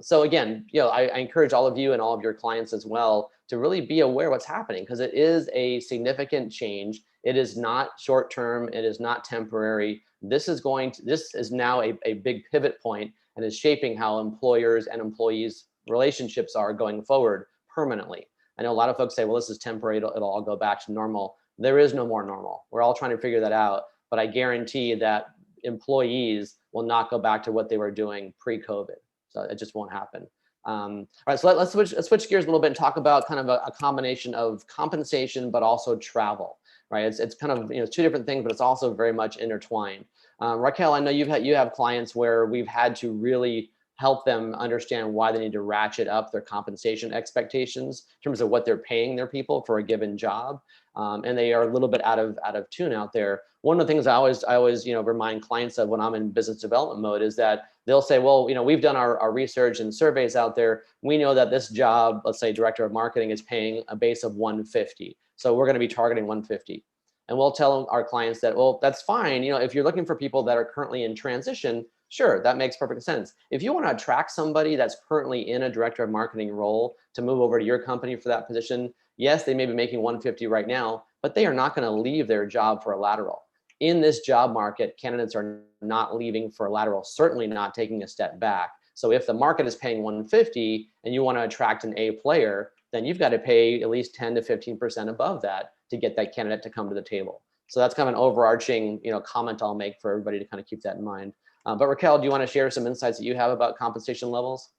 So again, I encourage all of you and all of your clients as well to really be aware what's happening, because it is a significant change. It is not short term. It is not temporary. This is now a big pivot point and is shaping how employers and employees relationships are going forward permanently. I know a lot of folks say, well, this is temporary. It'll all go back to normal. There is no more normal. We're all trying to figure that out. But I guarantee that employees will not go back to what they were doing pre-COVID. So it just won't happen. All right, so let's switch gears a little bit and talk about kind of a combination of compensation, but also travel. Right, it's kind of two different things, but it's also very much intertwined. Raquel, I know you have clients where we've had to really help them understand why they need to ratchet up their compensation expectations in terms of what they're paying their people for a given job, and they are a little bit out of tune out there. One of the things I always remind clients of when I'm in business development mode is that they'll say, well, we've done our research and surveys out there. We know that this job, let's say director of marketing, is paying a base of 150. So we're going to be targeting 150. And we'll tell our clients that, well, that's fine. If you're looking for people that are currently in transition, sure, that makes perfect sense. If you want to attract somebody that's currently in a director of marketing role to move over to your company for that position, yes, they may be making 150 right now, but they are not going to leave their job for a lateral. In this job market, candidates are not leaving for a lateral, certainly not taking a step back. So if the market is paying 150 and you want to attract an A player, then you've got to pay at least 10 to 15% above that to get that candidate to come to the table. So that's kind of an overarching, comment I'll make for everybody to kind of keep that in mind. But Raquel, do you want to share some insights that you have about compensation levels?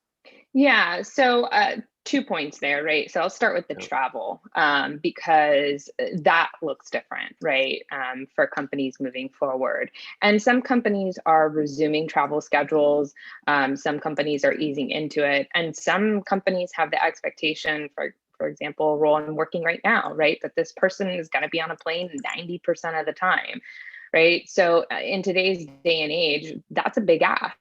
Yeah, so 2 points there, right? So I'll start with the travel, because that looks different, right, for companies moving forward. And some companies are resuming travel schedules. Some companies are easing into it. And some companies have the expectation, for example, role I'm working right now, right, that this person is going to be on a plane 90% of the time, right? So in today's day and age, that's a big ask.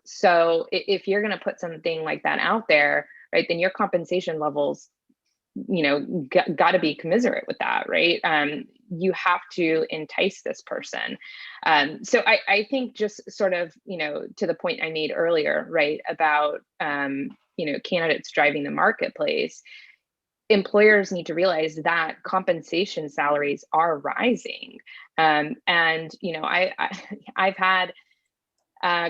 So if you're going to put something like that out there, right, then your compensation levels, got to be commensurate with that, right? You have to entice this person. So I think just sort of, to the point I made earlier, right, about, candidates driving the marketplace, employers need to realize that compensation salaries are rising. And, I've had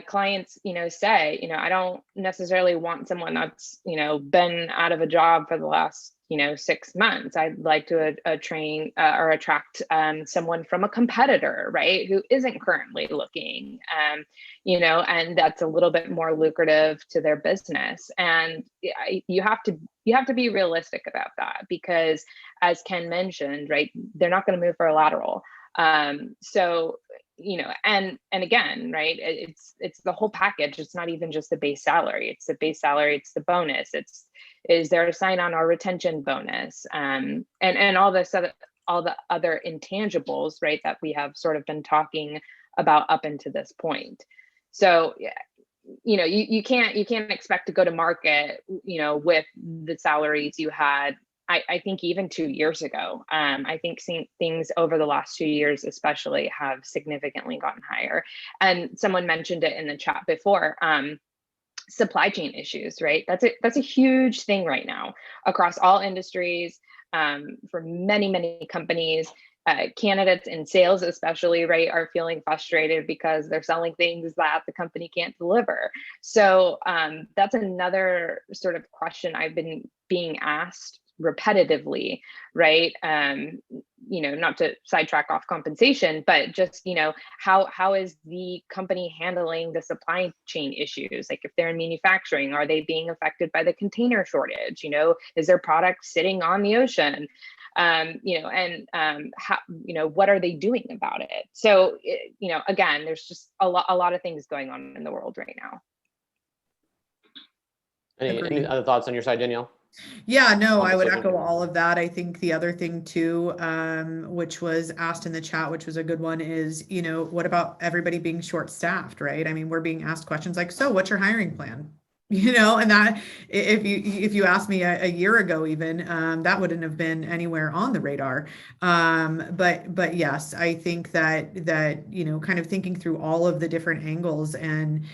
clients, say, I don't necessarily want someone that's, been out of a job for the last, 6 months. I'd like to train or attract someone from a competitor, right, who isn't currently looking, and that's a little bit more lucrative to their business. And you have to be realistic about that, because as Ken mentioned, right, they're not going to move for a lateral. So, and again, right, it's the whole package. It's not even just the base salary. It's the base salary. It's the bonus. Is there a sign-on or retention bonus? And all the other intangibles, right, that we have sort of been talking about up until this point. So, you can't expect to go to market, with the salaries you had, I think even 2 years ago. I think things over the last 2 years especially have significantly gotten higher. And someone mentioned it in the chat before, supply chain issues, right? That's a huge thing right now across all industries, for many companies. Candidates in sales especially, right, are feeling frustrated because they're selling things that the company can't deliver. So that's another sort of question I've been being asked repetitively, right? Not to sidetrack off compensation, but just, how is the company handling the supply chain issues? Like if they're in manufacturing, are they being affected by the container shortage? Is their product sitting on the ocean? How, what are they doing about it? So, again, there's just a lot of things going on in the world right now. Any other thoughts on your side, Danielle? Yeah, no, I would echo all of that. I think the other thing too, which was asked in the chat, which was a good one, is, what about everybody being short-staffed, right? I mean, we're being asked questions like, so what's your hiring plan? And that if you asked me a year ago, even that wouldn't have been anywhere on the radar. But yes, I think that kind of thinking through all of the different angles and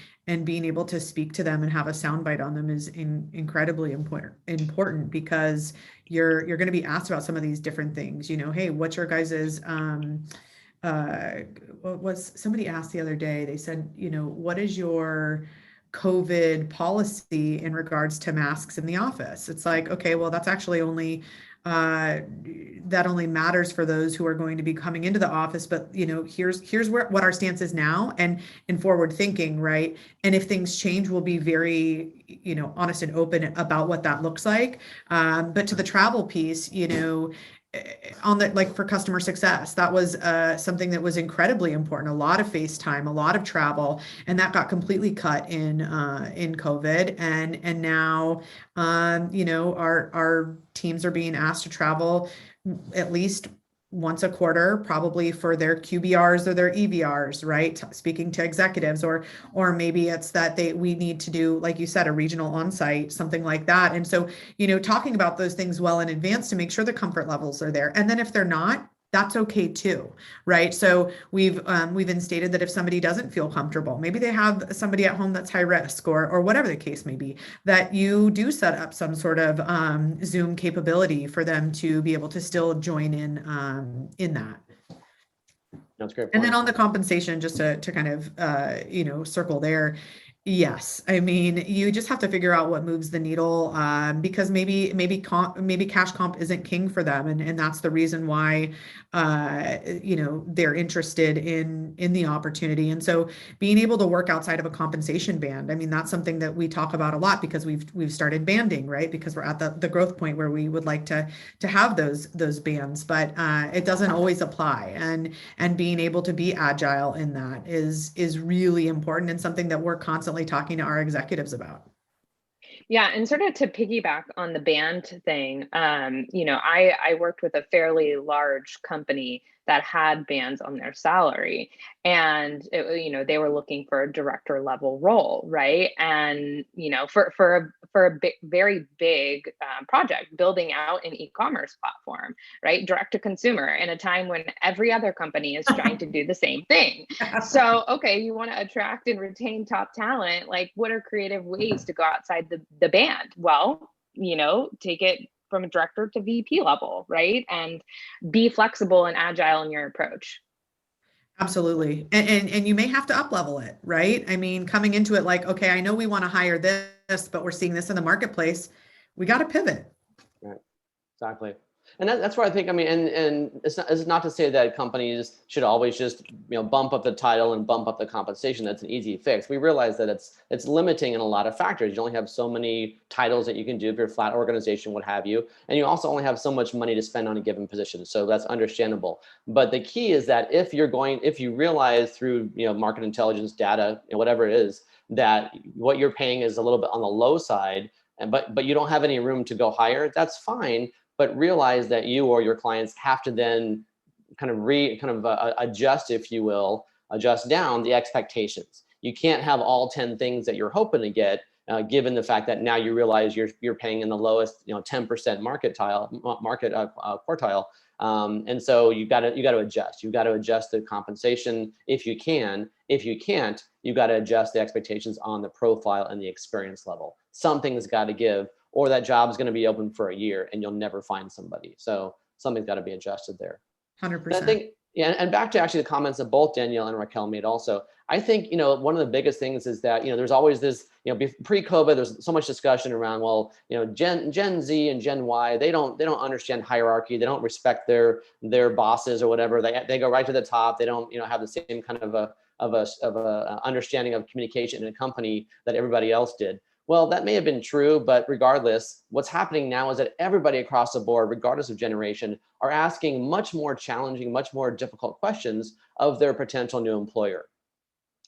being able to speak to them and have a soundbite on them is incredibly important because you're going to be asked about some of these different things. Hey, what's your guys's what was somebody asked the other day? They said, what is your COVID policy in regards to masks in the office? It's like, okay, well, that's actually only that only matters for those who are going to be coming into the office. But here's what our stance is now and forward thinking, right? And if things change, we'll be very honest and open about what that looks like. But to the travel piece, on the, like for customer success, that was something that was incredibly important. A lot of face time, a lot of travel, and that got completely cut in COVID. And now, our teams are being asked to travel at least once a quarter, probably for their QBRs or their EVRs, right? Speaking to executives, or maybe it's that we need to do, like you said, a regional on-site, something like that. And so, talking about those things well in advance to make sure the comfort levels are there. And then if they're not, that's okay too, right? So we've instated that if somebody doesn't feel comfortable, maybe they have somebody at home that's high risk or whatever the case may be, that you do set up some sort of Zoom capability for them to be able to still join in that. That's great. And then on the compensation, just to kind of, circle there. Yes. I mean, you just have to figure out what moves the needle, because maybe cash comp isn't king for them. And that's the reason why, they're interested in the opportunity. And so being able to work outside of a compensation band, I mean, that's something that we talk about a lot because we've started banding, right? Because we're at the growth point where we would like to have those bands, but it doesn't always apply. And being able to be agile in that is really important and something that we're constantly talking to our executives about. Yeah, and sort of to piggyback on the band thing, I worked with a fairly large company that had bands on their salary, and they were looking for a director level role, right? And for a very big project, building out an e-commerce platform, right, direct to consumer, in a time when every other company is trying to do the same thing. So, okay, you want to attract and retain top talent, like what are creative ways to go outside the band? Well, take it from a director to VP level, right? And be flexible and agile in your approach. Absolutely. And you may have to up level it, right? I mean, coming into it like, okay, I know we want to hire this, but we're seeing this in the marketplace. We got to pivot. Right. Exactly. And that's where I think, I mean, and it's not to say that companies should always just, bump up the title and bump up the compensation. That's an easy fix. We realize that it's limiting in a lot of factors. You only have so many titles that you can do if you're a flat organization, what have you. And you also only have so much money to spend on a given position. So that's understandable. But the key is that if you realize through, market intelligence data, whatever it is, that what you're paying is a little bit on the low side, but you don't have any room to go higher, that's fine. But realize that you or your clients have to then kind of adjust, if you will, adjust down the expectations. You can't have all 10 things that you're hoping to get, given the fact that now you realize you're paying in the lowest 10% market quartile. And so you got to adjust. You've got to adjust the compensation if you can. If you can't, you've got to adjust the expectations on the profile and the experience level. Something's got to give, or that job is going to be open for a year and you'll never find somebody. So something's got to be adjusted there. 100%. I think Yeah, and back to actually the comments that both Danielle and Raquel made also. I think, one of the biggest things is that, there's always this, pre-COVID, there's so much discussion around, well, Gen Z and Gen Y, they don't understand hierarchy. They don't respect their bosses or whatever. They go right to the top. They don't, have the same kind of a understanding of communication in a company that everybody else did. Well, that may have been true, but regardless, what's happening now is that everybody across the board, regardless of generation, are asking much more challenging, much more difficult questions of their potential new employer.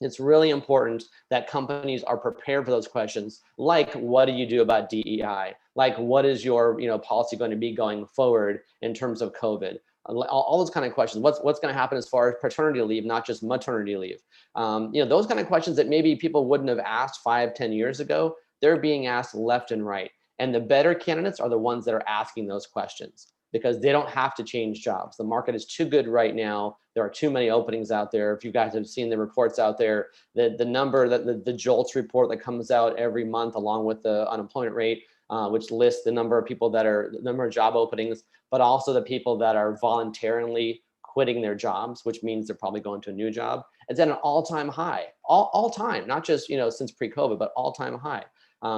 It's really important that companies are prepared for those questions, like what do you do about DEI? Like what is your policy going to be going forward in terms of COVID? All those kind of questions. What's going to happen as far as paternity leave, not just maternity leave? Those kind of questions that maybe people wouldn't have asked 5-10 years ago, they're being asked left and right. And the better candidates are the ones that are asking those questions because they don't have to change jobs. The market is too good right now. There are too many openings out there. If you guys have seen the reports out there, the number that the JOLTS report that comes out every month along with the unemployment rate, which lists the number of people the number of job openings, but also the people that are voluntarily quitting their jobs, which means they're probably going to a new job. It's at an all-time high, all time, not just since pre-COVID, but all-time high.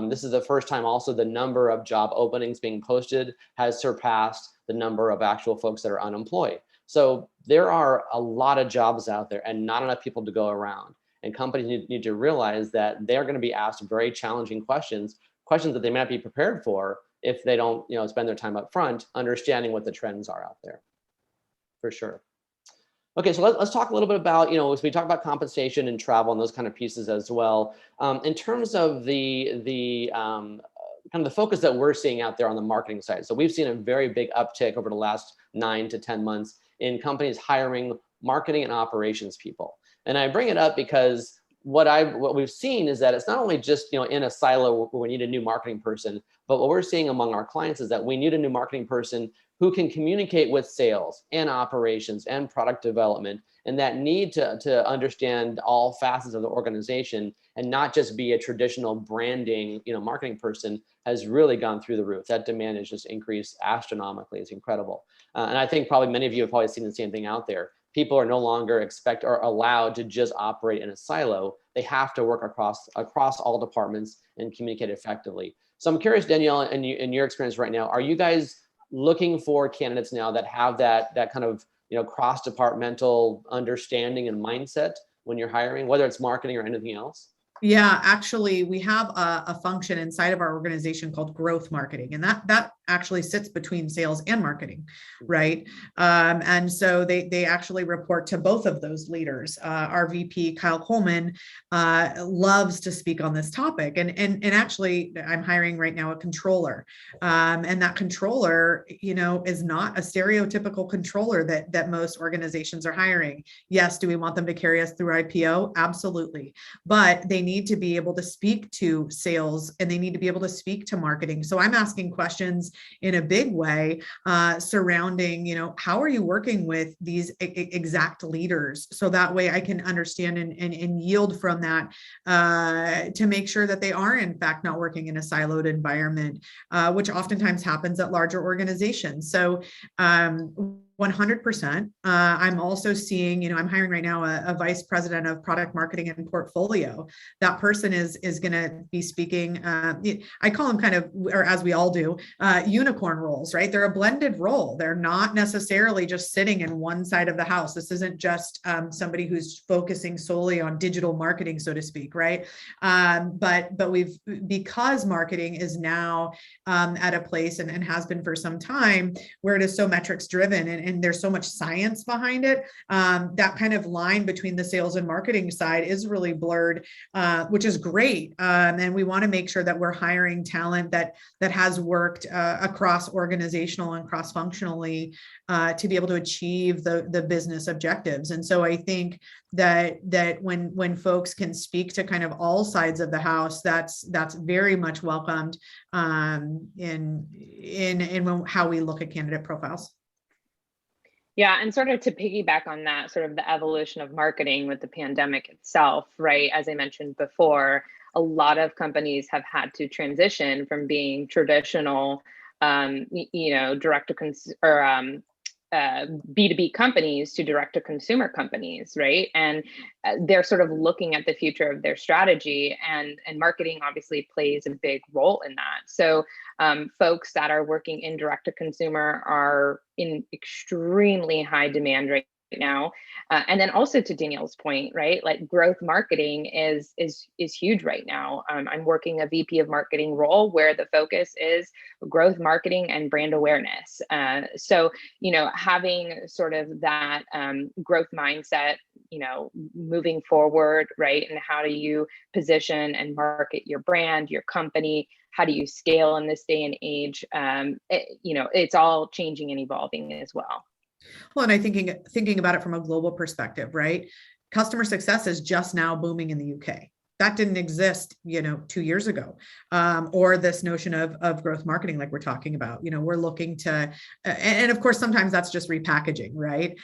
This is the first time also the number of job openings being posted has surpassed the number of actual folks that are unemployed. So there are a lot of jobs out there and not enough people to go around. And companies need to realize that they're going to be asked very challenging questions that they may not be prepared for if they don't spend their time up front understanding what the trends are out there, for sure. Okay, so let's talk a little bit about, as we talk about compensation and travel and those kind of pieces as well. In terms of the kind of the focus that we're seeing out there on the marketing side. So we've seen a very big uptick over the last 9 to 10 months in companies hiring marketing and operations people. And I bring it up because what we've seen is that it's not only just in a silo where we need a new marketing person, but what we're seeing among our clients is that we need a new marketing person who can communicate with sales and operations and product development, and that need to understand all facets of the organization and not just be a traditional branding, marketing person has really gone through the roof. That demand has just increased astronomically. It's incredible. And I think probably many of you have probably seen the same thing out there. People are no longer allowed to just operate in a silo. They have to work across all departments and communicate effectively. So I'm curious, Danielle, in your experience right now, are you guys looking for candidates now that have that kind of cross-departmental understanding and mindset when you're hiring, whether it's marketing or anything else? Yeah, actually, we have a function inside of our organization called growth marketing, and that actually sits between sales and marketing, right? And so they actually report to both of those leaders. Our VP, Kyle Coleman, loves to speak on this topic, and actually, I'm hiring right now a controller, and that controller, is not a stereotypical controller that most organizations are hiring. Yes, do we want them to carry us through IPO? Absolutely, but they need to be able to speak to sales and they need to be able to speak to marketing. So I'm asking questions in a big way surrounding, how are you working with these exact leaders? So that way I can understand and yield from that to make sure that they are in fact not working in a siloed environment, which oftentimes happens at larger organizations. So 100%. I'm also seeing, I'm hiring right now a vice president of product marketing and portfolio. That person is going to be speaking, I call them kind of, or as we all do, unicorn roles, right? They're a blended role. They're not necessarily just sitting in one side of the house. This isn't just somebody who's focusing solely on digital marketing, so to speak, right? But because marketing is now at a place and has been for some time where it is so metrics driven and there's so much science behind it, that kind of line between the sales and marketing side is really blurred, which is great. And we want to make sure that we're hiring talent that has worked across organizational and cross-functionally to be able to achieve the business objectives. And so I think that when folks can speak to kind of all sides of the house, that's very much welcomed in how we look at candidate profiles. Yeah, and sort of to piggyback on that, sort of the evolution of marketing with the pandemic itself, right? As I mentioned before, a lot of companies have had to transition from being traditional, direct to consumer, B2B companies to direct to consumer companies, right? And they're sort of looking at the future of their strategy, and marketing obviously plays a big role in that. So folks that are working in direct to consumer are in extremely high demand right now. And then also to Danielle's point, right? Like growth marketing is huge right now. I'm working a VP of marketing role where the focus is growth marketing and brand awareness. So, having sort of that growth mindset, moving forward, right? And how do you position and market your brand, your company? How do you scale in this day and age? It's all changing and evolving as well. Well, and I thinking about it from a global perspective, right? Customer success is just now booming in the UK. That didn't exist, 2 years ago. Or this notion of growth marketing, like we're talking about, we're looking to, and of course, sometimes that's just repackaging, right?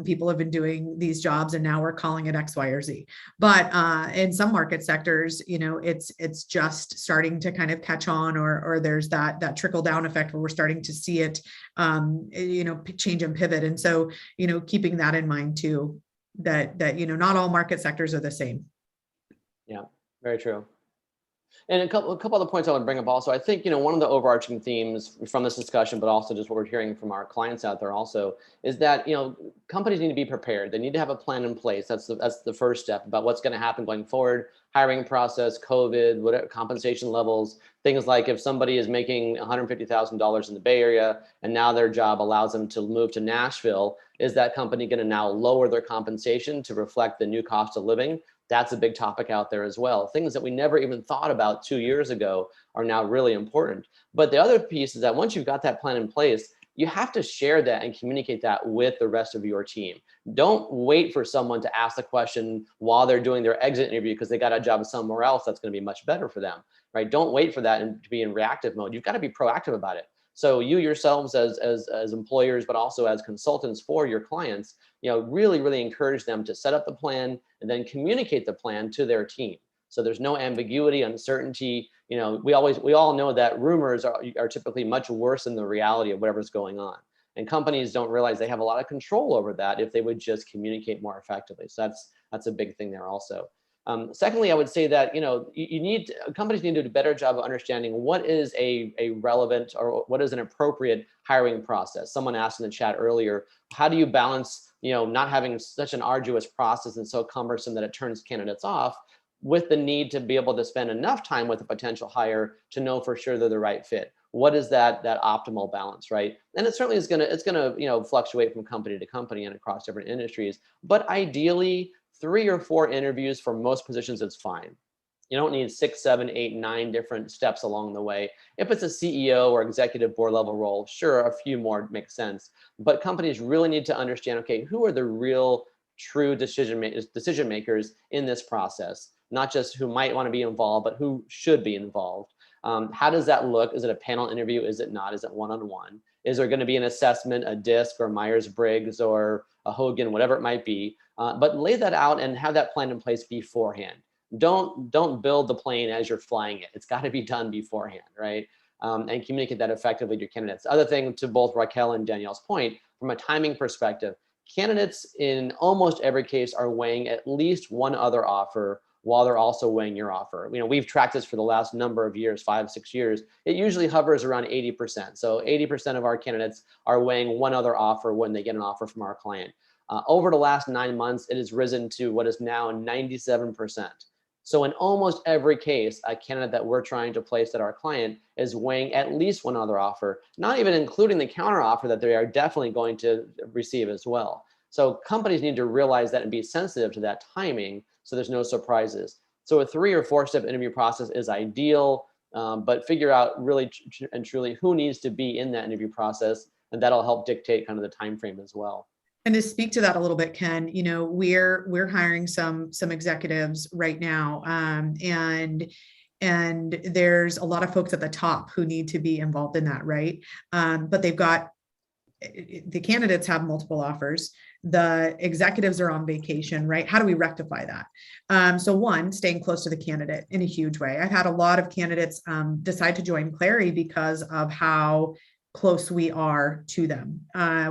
People have been doing these jobs and now we're calling it X, Y, or Z. But in some market sectors, it's just starting to kind of catch on, or there's that trickle down effect where we're starting to see it, change and pivot. And so, keeping that in mind too, that not all market sectors are the same. Yeah, very true. And a couple other points I would bring up also. I think, one of the overarching themes from this discussion, but also just what we're hearing from our clients out there also, is that, companies need to be prepared. They need to have a plan in place. That's the first step about what's going to happen going forward. Hiring process, COVID, whatever, compensation levels, things like if somebody is making $150,000 in the Bay Area and now their job allows them to move to Nashville, is that company going to now lower their compensation to reflect the new cost of living? That's a big topic out there as well. Things that we never even thought about 2 years ago are now really important. But the other piece is that once you've got that plan in place, you have to share that and communicate that with the rest of your team. Don't wait for someone to ask the question while they're doing their exit interview because they got a job somewhere else that's going to be much better for them, right? Don't wait for that and to be in reactive mode. You've got to be proactive about it. So you yourselves as employers, but also as consultants for your clients, really encourage them to set up the plan and then communicate the plan to their team. So there's no ambiguity, uncertainty. We all know that rumors are typically much worse than the reality of whatever's going on. And companies don't realize they have a lot of control over that if they would just communicate more effectively. So that's a big thing there also. Secondly, I would say that companies need to do a better job of understanding what is a relevant or what is an appropriate hiring process. Someone asked in the chat earlier, how do you balance not having such an arduous process and so cumbersome that it turns candidates off, with the need to be able to spend enough time with a potential hire to know for sure they're the right fit? What is that optimal balance, right? And it certainly is gonna fluctuate from company to company and across different industries. But ideally, 3 or 4 interviews for most positions is fine. You don't need 6, 7, 8, 9 different steps along the way. If it's a CEO or executive board level role, sure, a few more makes sense. But companies really need to understand, okay, who are the real true decision makers in this process? Not just who might want to be involved, but who should be involved. How does that look? Is it a panel interview? Is it not? Is it one-on-one? Is there going to be an assessment, a DISC or Myers-Briggs or a Hogan, whatever it might be? But lay that out and have that plan in place beforehand. Don't build the plane as you're flying it. It's got to be done beforehand, right? And communicate that effectively to your candidates. The other thing, to both Raquel and Danielle's point, from a timing perspective, candidates in almost every case are weighing at least one other offer while they're also weighing your offer. We've tracked this for the last number of years, 5, 6 years. It usually hovers around 80%. So 80% of our candidates are weighing one other offer when they get an offer from our client. Over the last 9 months, it has risen to what is now 97%. So in almost every case, a candidate that we're trying to place at our client is weighing at least one other offer, not even including the counter offer that they are definitely going to receive as well. So companies need to realize that and be sensitive to that timing so there's no surprises. So a 3 or 4 step interview process is ideal, but figure out really and truly who needs to be in that interview process, and that'll help dictate kind of the time frame as well. And to speak to that a little bit, Ken, we're hiring some executives right now, and there's a lot of folks at the top who need to be involved in that, right? But the candidates have multiple offers. The executives are on vacation, right? How do we rectify that? So one, staying close to the candidate in a huge way. I've had a lot of candidates decide to join Clari because of how close we are to them.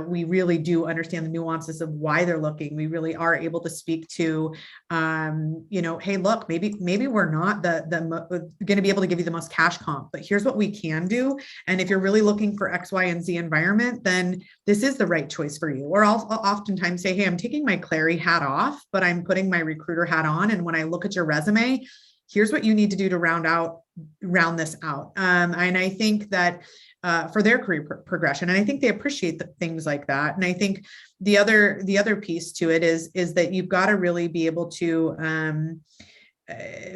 We really do understand the nuances of why they're looking. We really are able to speak to, hey, look, maybe we're not going to be able to give you the most cash comp, but here's what we can do. And if you're really looking for X, Y, and Z environment, then this is the right choice for you. Or I'll oftentimes say, hey, I'm taking my Clari hat off, but I'm putting my recruiter hat on. And when I look at your resume, here's what you need to do to round this out. And I think that for their career progression, and I think they appreciate things like that. And I think the other piece to it is that you've got to really be able to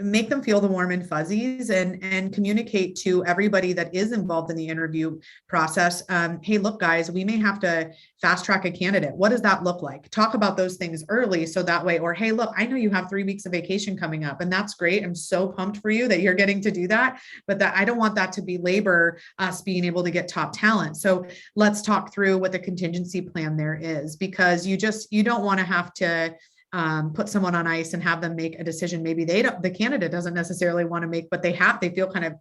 make them feel the warm and fuzzies and communicate to everybody that is involved in the interview process. Hey, look, guys, we may have to fast track a candidate. What does that look like? Talk about those things early so that way, or hey, look, I know you have 3 weeks of vacation coming up and that's great. I'm so pumped for you that you're getting to do that, but that I don't want that to belabor us being able to get top talent. So let's talk through what the contingency plan there is, because you don't want to have to put someone on ice and have them make a decision maybe the candidate doesn't necessarily want to make, but they feel kind of,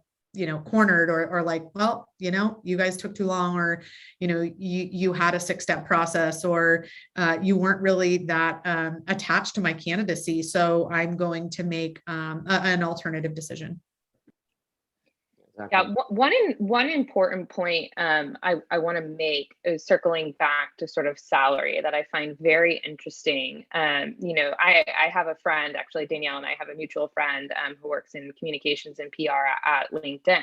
cornered or like, well, you guys took too long, or, you had a 6-step process, or you weren't really that attached to my candidacy. So I'm going to make an alternative decision. Yeah, one important point I want to make is circling back to sort of salary that I find very interesting. I have a friend, actually, Danielle and I have a mutual friend who works in communications and PR at LinkedIn,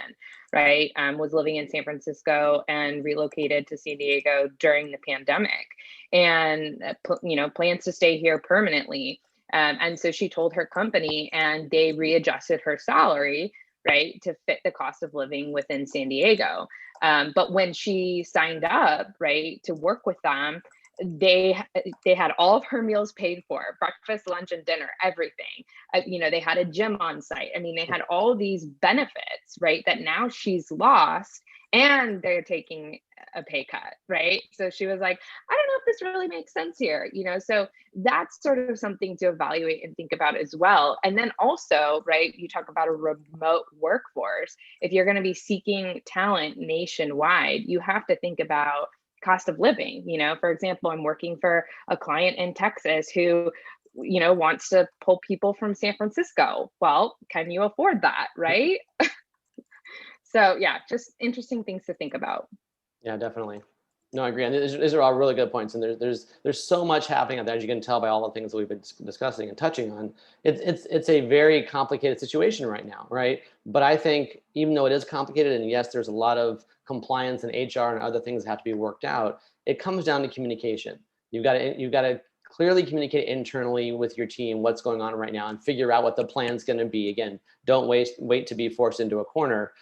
right? Was living in San Francisco and relocated to San Diego during the pandemic, and plans to stay here permanently. And so she told her company, and they readjusted her salary, right, to fit the cost of living within San Diego. But when she signed up, right, to work with them, they had all of her meals paid for, breakfast, lunch, and dinner, everything. They had a gym on site. I mean, they had all these benefits, right, that now she's lost, and they're taking a pay cut, right? So she was like, I don't know if this really makes sense here, so that's sort of something to evaluate and think about as well. And then also, right, you talk about a remote workforce. If you're going to be seeking talent nationwide, you have to think about cost of living. For example, I'm working for a client in Texas who wants to pull people from San Francisco. Well, can you afford that, right? So yeah, just interesting things to think about. Yeah, definitely. No, I agree. And these are all really good points. And there's so much happening out there, as you can tell by all the things that we've been discussing and touching on. It's a very complicated situation right now, right? But I think even though it is complicated, and yes, there's a lot of compliance and HR and other things that have to be worked out, it comes down to communication. You've got to clearly communicate internally with your team what's going on right now and figure out what the plan's going to be. Again, don't wait to be forced into a corner.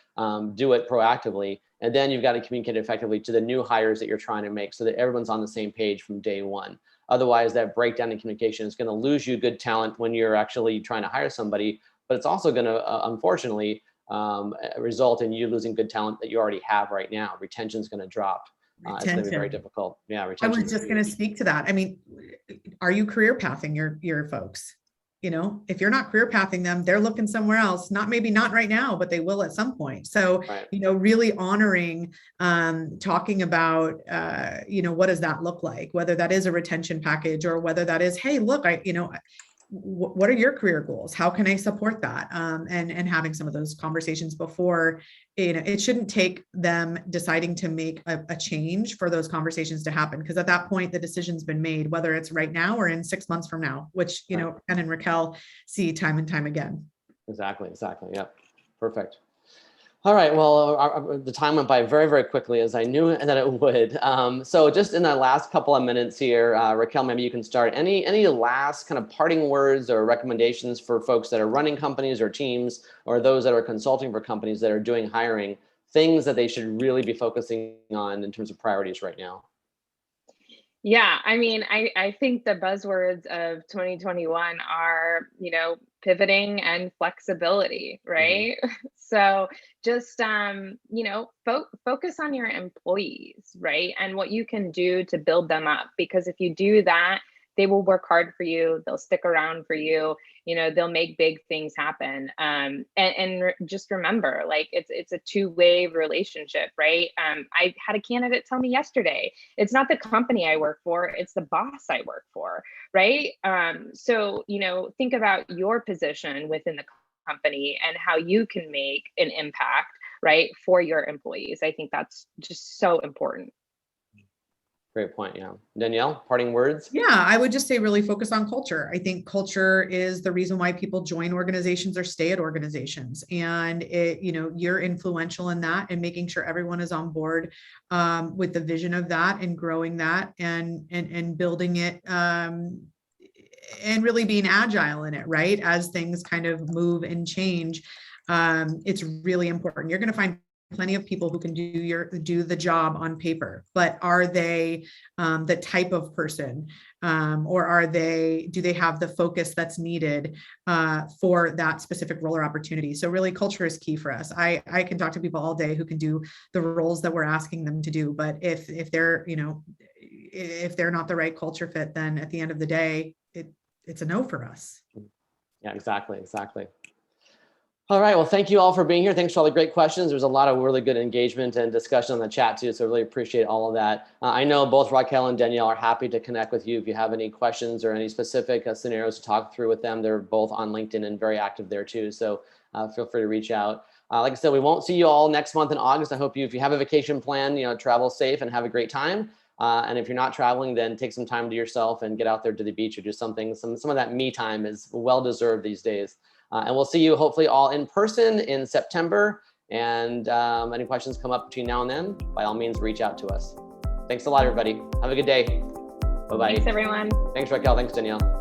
Do it proactively. And then you've got to communicate effectively to the new hires that you're trying to make so that everyone's on the same page from day one. Otherwise, that breakdown in communication is going to lose you good talent when you're actually trying to hire somebody, but it's also going to, unfortunately, result in you losing good talent that you already have right now. Retention is going to drop. It's going to be very difficult. Yeah, retention. I was just going to speak to that. I mean, are you career pathing your folks? If you're not career pathing them, they're looking somewhere else. Maybe not right now, but they will at some point. So, right. Really honoring, talking about, what does that look like? Whether that is a retention package or whether that is, hey, look, what are your career goals? How can I support that? And having some of those conversations before, it shouldn't take them deciding to make a change for those conversations to happen. Because at that point, the decision's been made, whether it's right now or in 6 months from now, which, Ken and Raquel see time and time again. Exactly. Yep. Perfect. All right. Well, the time went by very, very quickly, as I knew that it would. So just in the last couple of minutes here, Raquel, maybe you can start. Any last kind of parting words or recommendations for folks that are running companies or teams, or those that are consulting for companies that are doing hiring, things that they should really be focusing on in terms of priorities right now? Yeah, I mean, I think the buzzwords of 2021 are, pivoting and flexibility, right? Mm-hmm. So just, focus on your employees, right? And what you can do to build them up, because if you do that, they will work hard for you. They'll stick around for you. they'll make big things happen. Just remember, like, it's a two-way relationship, right? I had a candidate tell me yesterday, it's not the company I work for, it's the boss I work for, right? So, think about your position within the company and how you can make an impact, right, for your employees. I think that's just so important. Great point. Yeah. Danielle, parting words? Yeah, I would just say really focus on culture. I think culture is the reason why people join organizations or stay at organizations. And you're influential in that, and making sure everyone is on board with the vision of that, and growing that, and building it, and really being agile in it, right? As things kind of move and change, it's really important. You're going to find plenty of people who can do the job on paper, but are they the type of person, or do they have the focus that's needed for that specific role or opportunity? So really, culture is key for us. I can talk to people all day who can do the roles that we're asking them to do, but if they're not the right culture fit, then at the end of the day, it's a no for us. Yeah, exactly. All right. Well, thank you all for being here. Thanks for all the great questions. There's a lot of really good engagement and discussion on the chat too. So I really appreciate all of that. I know both Raquel and Danielle are happy to connect with you if you have any questions or any specific scenarios to talk through with them. They're both on LinkedIn and very active there too. So feel free to reach out. Like I said, we won't see you all next month in August. I hope if you have a vacation plan, travel safe and have a great time. And if you're not traveling, then take some time to yourself and get out there to the beach or do something. Some of that me time is well deserved these days. And we'll see you hopefully all in person in September. And any questions come up between now and then, by all means, reach out to us. Thanks a lot, everybody. Have a good day. Bye-bye. Thanks, everyone. Thanks, Raquel. Thanks, Danielle.